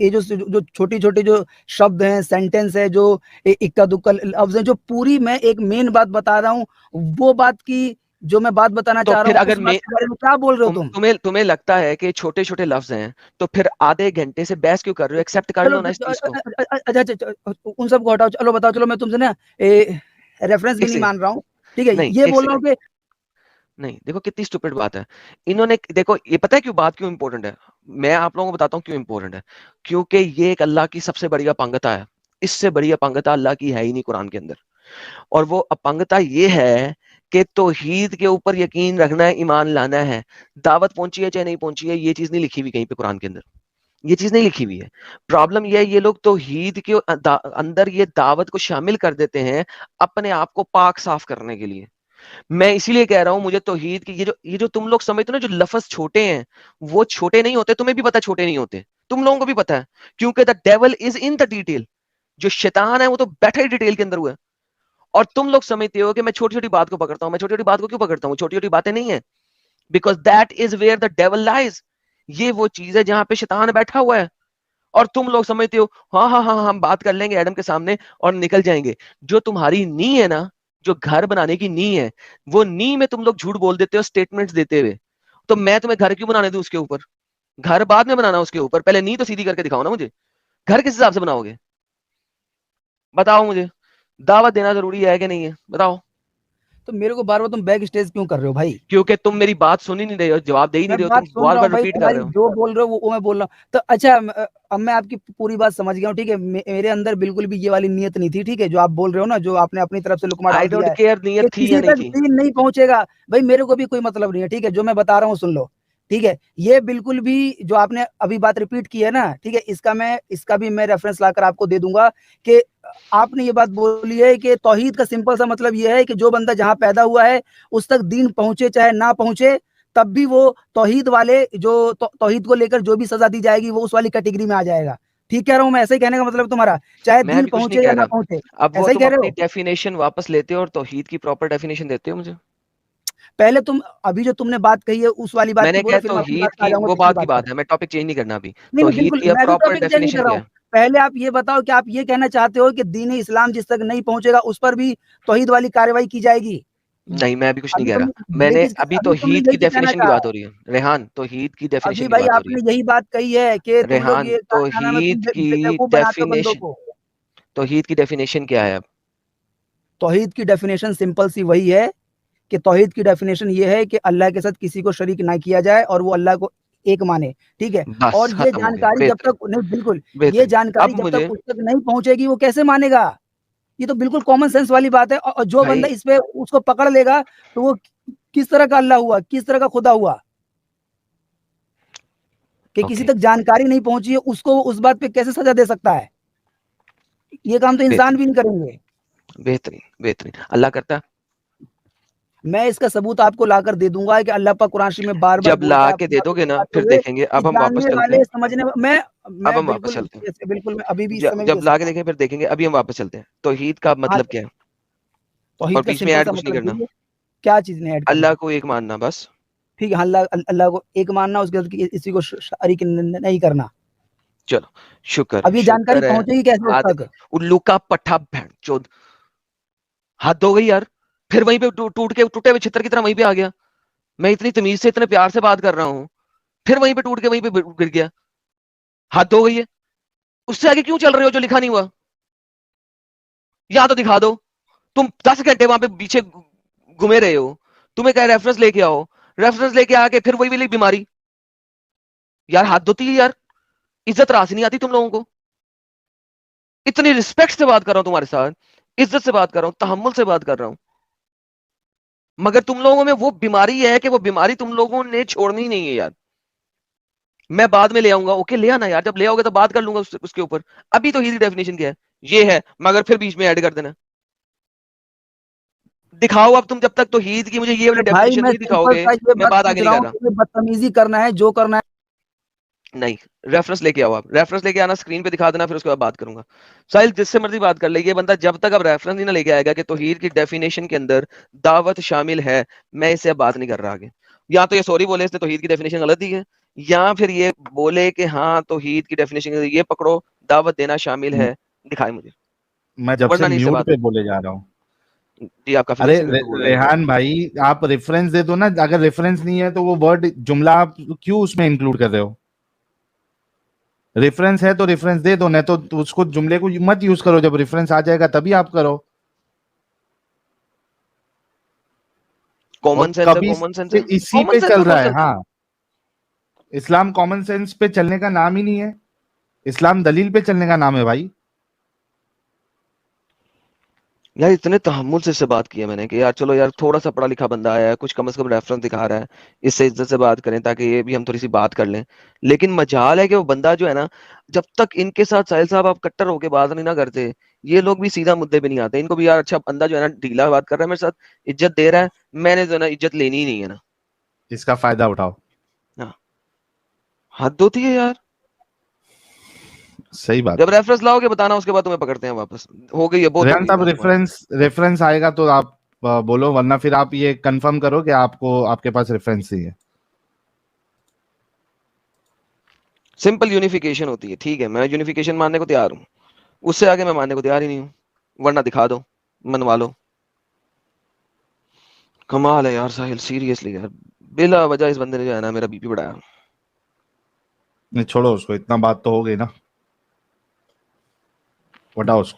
ये जो छोटी छोटी जो शब्द हैं, सेंटेंस है, जो इक्का दुक्का लफ्ज है, जो पूरी मैं एक मेन बात बता रहा हूँ, वो बात की जो मैं बात बताना तो चाह रहा फिर हूँ, अगर उस बात मैं के बारे में क्या बोल रहे हो तुम? तुम्हें लगता है कि छोटे छोटे लफ्ज हैं, तो फिर आधे घंटे से बहस क्यों कर रहे हो? एक्सेप्ट कर चलो लो ना इस चीज को। अच्छा अच्छा, उन सबको हटाओ, चलो बताओ, चलो मैं तुमसे ना रेफरेंस भी एक नहीं सेकंड, मान रहा हूँ। ठीक है, नहीं ये एक बोल रहा हूँ सेकंड, कि नहीं देखो कितनी स्टूपिड बात है। इन्होंने देखो, ये पता है क्यों बात क्यों इंपॉर्टेंट है? मैं आप लोगों को बताता हूँ क्यों इंपॉर्टेंट है। क्योंकि ये एक अल्लाह की सबसे बड़ी अपंगता है। इससे बड़ी अपंगता अल्लाह की है ही नहीं कुरान के अंदर। और वो अपंगता ये है कि तौहीद के ऊपर यकीन रखना है, ईमान लाना है। दावत पहुंची है चाहे नहीं पहुंची है, ये चीज नहीं लिखी हुई कहीं पे कुरान के अंदर। ये चीज नहीं लिखी हुई है। प्रॉब्लम ये है, ये लोग तौहीद के अंदर ये दावत को शामिल कर देते हैं अपने आप को पाक साफ करने के लिए। मैं इसीलिए कह रहा हूं, मुझे तौहीद की ये जो तुम लोग समझते हो ना, जो लफ्ज छोटे हैं, वो छोटे नहीं होते। तुम्हें भी पता छोटे नहीं होते, तुम लोगों को भी पता है, क्योंकि the devil is in the detail. जो शैतान है वो तो बैठा ही डिटेल के अंदर हुआ है। और तुम लोग समझते हो कि मैं छोटी छोटी बात को पकड़ता हूं। मैं छोटी छोटी बात को क्यों पकड़ता हूं? छोटी छोटी बातें नहीं है, because that is where the devil lies. ये वो चीज है जहां पे शैतान बैठा हुआ है। और तुम लोग समझते हो हाँ हाँ हाँ हम बात कर लेंगे एडम के सामने और निकल जाएंगे। जो तुम्हारी नी है ना, जो घर बनाने की नी है, वो नी में तुम लोग झूठ बोल देते हो स्टेटमेंट्स देते हुए। तो मैं तुम्हें घर क्यों बनाने दूं उसके ऊपर? घर बाद में बनाना उसके ऊपर, पहले नींव तो सीधी करके दिखाओ ना मुझे। घर किस हिसाब से बनाओगे बताओ मुझे, दावत देना जरूरी है कि नहीं है बताओ। तो मेरे को बार बार तुम बैक स्टेज क्यों कर रहे हो भाई? क्योंकि तुम मेरी बात सुन ही नहीं रहे हो, जवाब दे ही नहीं मैं रहे हो, बात तुम सुन बार रहा बार हूँ भाई, रिपीट कर तुम्हारी रहे हो। जो बोल रहे हो वो मैं बोल रहा हूँ। तो अच्छा, अब मैं आपकी पूरी बात समझ गया हूँ, ठीक है। मेरे अंदर बिल्कुल भी ये वाली नियत नहीं थी, ठीक है, जो आप बोल रहे हो ना, जो आपने अपनी तरफ से लुकमा आई डाल डोंट दिया है केयर कि नियत थी या किसी नहीं तक थी। दीन नहीं पहुंचेगा। भाई मेरे को भी कोई मतलब नहीं है, ठीक है, जो मैं बता रहा हूँ सुन लो, ठीक है। ये बिल्कुल भी जो आपने अभी बात रिपीट की है ना, ठीक है, इसका भी मैं रेफरेंस लाकर आपको दे दूंगा कि आपने ये बात बोली है कि तौहीद का सिंपल सा मतलब ये है कि जो बंदा जहां पैदा हुआ है उस तक दीन पहुंचे चाहे ना पहुंचे, तब भी वो तौहीद वाले जो तौहीद को लेकर जो भी सजा दी जाएगी वो उस वाली कैटेगरी में आ जाएगा। ठीक कह रहा हूं मैं? ऐसे ही कहने का मतलब तुम्हारा, चाहे मैं दीन भी कुछ नहीं पहुंचे या कह ना रहा। पहुंचे, अब वो ऐसा ही तुम कह रहे अपनी हो? डेफिनेशन वापस लेते हो और तौहीद की प्रॉपर डेफिनेशन देते हो मुझे। पहले तुम अभी जो तुमने बात कही है उस वाली बात की मैंने बोलो, क्या, फिर मैं अपनी बात तौहीद पे आ की जाऊंगा वो पिछली बात की बात पर। बात है, मैं टॉपिक चेंज नहीं करना अभी। नहीं तौहीद बिल्कुल, की अब मैं भी प्रॉपर टॉपिक चेंज नहीं डेफिनेशन कर रहा क्या हूँ। है? पहले आप ये बताओ कि आप ये कहना चाहते हो कि दीन इस्लाम जिस तक नहीं पहुंचेगा उस पर भी तौहीद वाली कार्रवाई की जाएगी? नहीं, मैं अभी कुछ नहीं अभी कह रहा। तुमने मैंने देखिए, अभी अभी तुमने तौहीद की यही तो कहना डेफिनेशन की चाहा बात है। हो रही है रेहान, तौहीद की डेफिनेशन अभी की भाई बात हो रही आपने यही बात कही है कि है तुम लोग रेहान। ये क्या नाम है, तुम तौहीद की बेवकूफ बनाते हो बंदों डेफिनेशन, को। तौहीद की डेफिनेशन क्या है अब? तौहीद की डेफिनेशन सिंपल सी वही है कि तौहीद की डेफिनेशन ये है कि अल्लाह के साथ किसी को शरीक ना किया जाए और वो अल्लाह को एक माने, ठीक है। बस और ये खत्म हो गया, जानकारी जब बेहतरीन। तक नहीं, बिल्कुल, ये बेहतरीन। जानकारी अब जब तक मुझे उस तक नहीं पहुंचेगी वो कैसे मानेगा? ये तो बिल्कुल कॉमन सेंस वाली बात है। और जो बंदा भाई इस पे उसको पकड़ लेगा तो वो किस तरह का अल्लाह हुआ, किस तरह का खुदा हुआ कि किसी ओके, तक जानकारी नहीं पहुंची है उसको उस बात पे कैसे सजा दे सकता है? ये काम तो इंसान बेहतरीन, भी नहीं करेंगे। बेहतरीन, बेहतरीन। अल्लाह करता है? मैं इसका सबूत आपको लाकर दे दूंगा कि अल्लाह पाक कुरान शरीफ में बार बार जब ला बोलता है के अपनी दे बातों दोगे को ना बताते फिर हुए देखेंगे। कि अब हम वापस जानने चलते वाले हैं। समझने अब मैं हम वापस बिल्कुल चलते हैं। बिल्कुल मैं अभी भी इस समय भी दे जब ला के सकता हूँ। देखें फिर देखेंगे, अभी हम वापस चलते हैं। तौहीद का हाँ, मतलब क्या है? और तौहीद का बीच में सिंपल ऐड सा कुछ नहीं मतलब करना। यही है। क्या चीज ने ऐड करना? अल्लाह को एक मानना बस। ठीक है, अल्लाह को एक मानना, उसके बाद इसी को शरीक नहीं करना। चलो, शुक्र है, अब ये जानकारी शुक्र है। पहुंचेगी कैसे उस आद तक? उल्लू का पट्टा भैंड चोद, हद हो गई यार। फिर वहीं पे टूट के टूटे हुए छितर की तरह वहीं पे आ गया। मैं इतनी तमीज से इतने प्यार से बात कर रहा हूँ, फिर वहीं पे टूट के वहीं पे गिर गया। हद हो गई है। उससे आगे क्यों चल रहे हो जो लिखा नहीं हुआ? या तो दिखा दो। तुम 10 घंटे वहां पे पीछे घूमे रहे हो, तुम्हें क्या रेफरेंस लेके आओ, रेफरेंस लेके आके फिर वही वाली बीमारी। यार हद होती है यार। इज्जत रास नहीं आती तुम लोगों को। इतनी रिस्पेक्ट से बात कर रहा हूं तुम्हारे साथ, इज्जत से बात कर रहा हूं, तहम्मुल से बात कर रहा हूं, मगर तुम लोगों में वो बीमारी है कि वो बीमारी तुम लोगों ने छोड़नी नहीं है यार। मैं बाद में ले आऊंगा, ओके ले आना यार, जब ले आओगे तो बात कर लूंगा उसके ऊपर। अभी तो ही डेफिनेशन क्या है ये है, मगर फिर बीच में ऐड कर देना। दिखाओ अब तुम, जब तक तो हीद की मुझे ये वाली तो भाई डेफिनेशन मैं नहीं सिंपल दिखाओगे सा ये मैं बात बात पूछ आगे नहीं रहा कर हूँ रहा। कि बदतमीजी करना है जो करना है। नहीं, रेफरेंस लेके आओ, आप रेफरेंस लेके आना, स्क्रीन पे दिखा देना, फिर उसके बाद बात करूंगा। साहिल जिससे मर्जी बात कर ले, ये बंदा जब तक अब रेफरेंस नहीं ना लेके आएगा कि तौहीद की डेफिनेशन के अंदर दावत शामिल है, मैं इससे अब बात नहीं कर रहा आगे। या तो ये सॉरी बोले इसने तौहीद की डेफिनेशन गलत दी है, या फिर ये बोले कि हाँ तौहीद की डेफिनेशन ये पकड़ो, दावत देना शामिल है, दिखाए मुझे, मैं जब से वरना नहीं इससे म्यूट बात पे होगी। बोले जा रहा हूँ। जी आप काफी देर अरे से म्यूट पे बोल रहे हैं। रेहान भाई, आप रेफरेंस दे दो ना। अगर रेफरेंस नहीं है तो वो वर्ड जुमला आप क्यों उसमें इंक्लूड कर रहे हो? रेफरेंस है तो रेफरेंस दे दो, नहीं तो उसको जुमले को मत यूज करो। जब रेफरेंस आ जाएगा तभी आप करो। कॉमन और सेंस है, कभी कॉमन सेंस से है, इसी कॉमन पे सेंस चल पे रहा कौन है। चलता है? हाँ, इस्लाम कॉमन सेंस पे चलने का नाम ही नहीं है, इस्लाम दलील पे चलने का नाम है भाई। यार इतने तहम्मुल से इससे बात की है मैंने कि यार चलो यार, थोड़ा सा पढ़ा लिखा बंदा आया है, कुछ कम से कम रेफरेंस दिखा रहा है, इससे इज्जत से बात करें ताकि ये भी हम थोड़ी सी बात कर लें। लेकिन मजाल है कि वो बंदा जो है ना, जब तक इनके साथ साहिल साहब आप कट्टर होके बात नहीं ना करते, ये लोग भी सीधा मुद्दे पे नहीं आते। इनको भी यार अच्छा बंदा जो है ना ढीला बात कर रहा है मेरे साथ, इज्जत दे रहा है, मैंने जो है ना इज्जत लेनी ही नहीं है ना। इसका फायदा उठाओ। हाँ, हद होती है यार। सही बात जब है। रेफरेंस लाओगे बताना, उसके बाद तुम्हें पकड़ते हैं वापस। हो गई है, बहुत हो रेहान गई साहब, बात तुम्हारी। रेफरेंस रेफरेंस आएगा तो आप बोलो, वरना फिर आप ये कंफर्म करो कि आपको आपके पास रेफरेंस ही है। सिंपल यूनिफिकेशन होती है, ठीक है, मैं यूनिफिकेशन मानने को तैयार हूँ, उससे आगे मैं मानने को तैयार ही नहीं हूँ, वरना दिखा दो, मनवा लो। कमाल है यार साहिल, सीरियसली यार, बिला वजह इस बंदे ने जो है ना मेरा बीपी बढ़ाया। नहीं छोड़ो उसको, इतना बात तो हो गई ना, हटाओ उसको।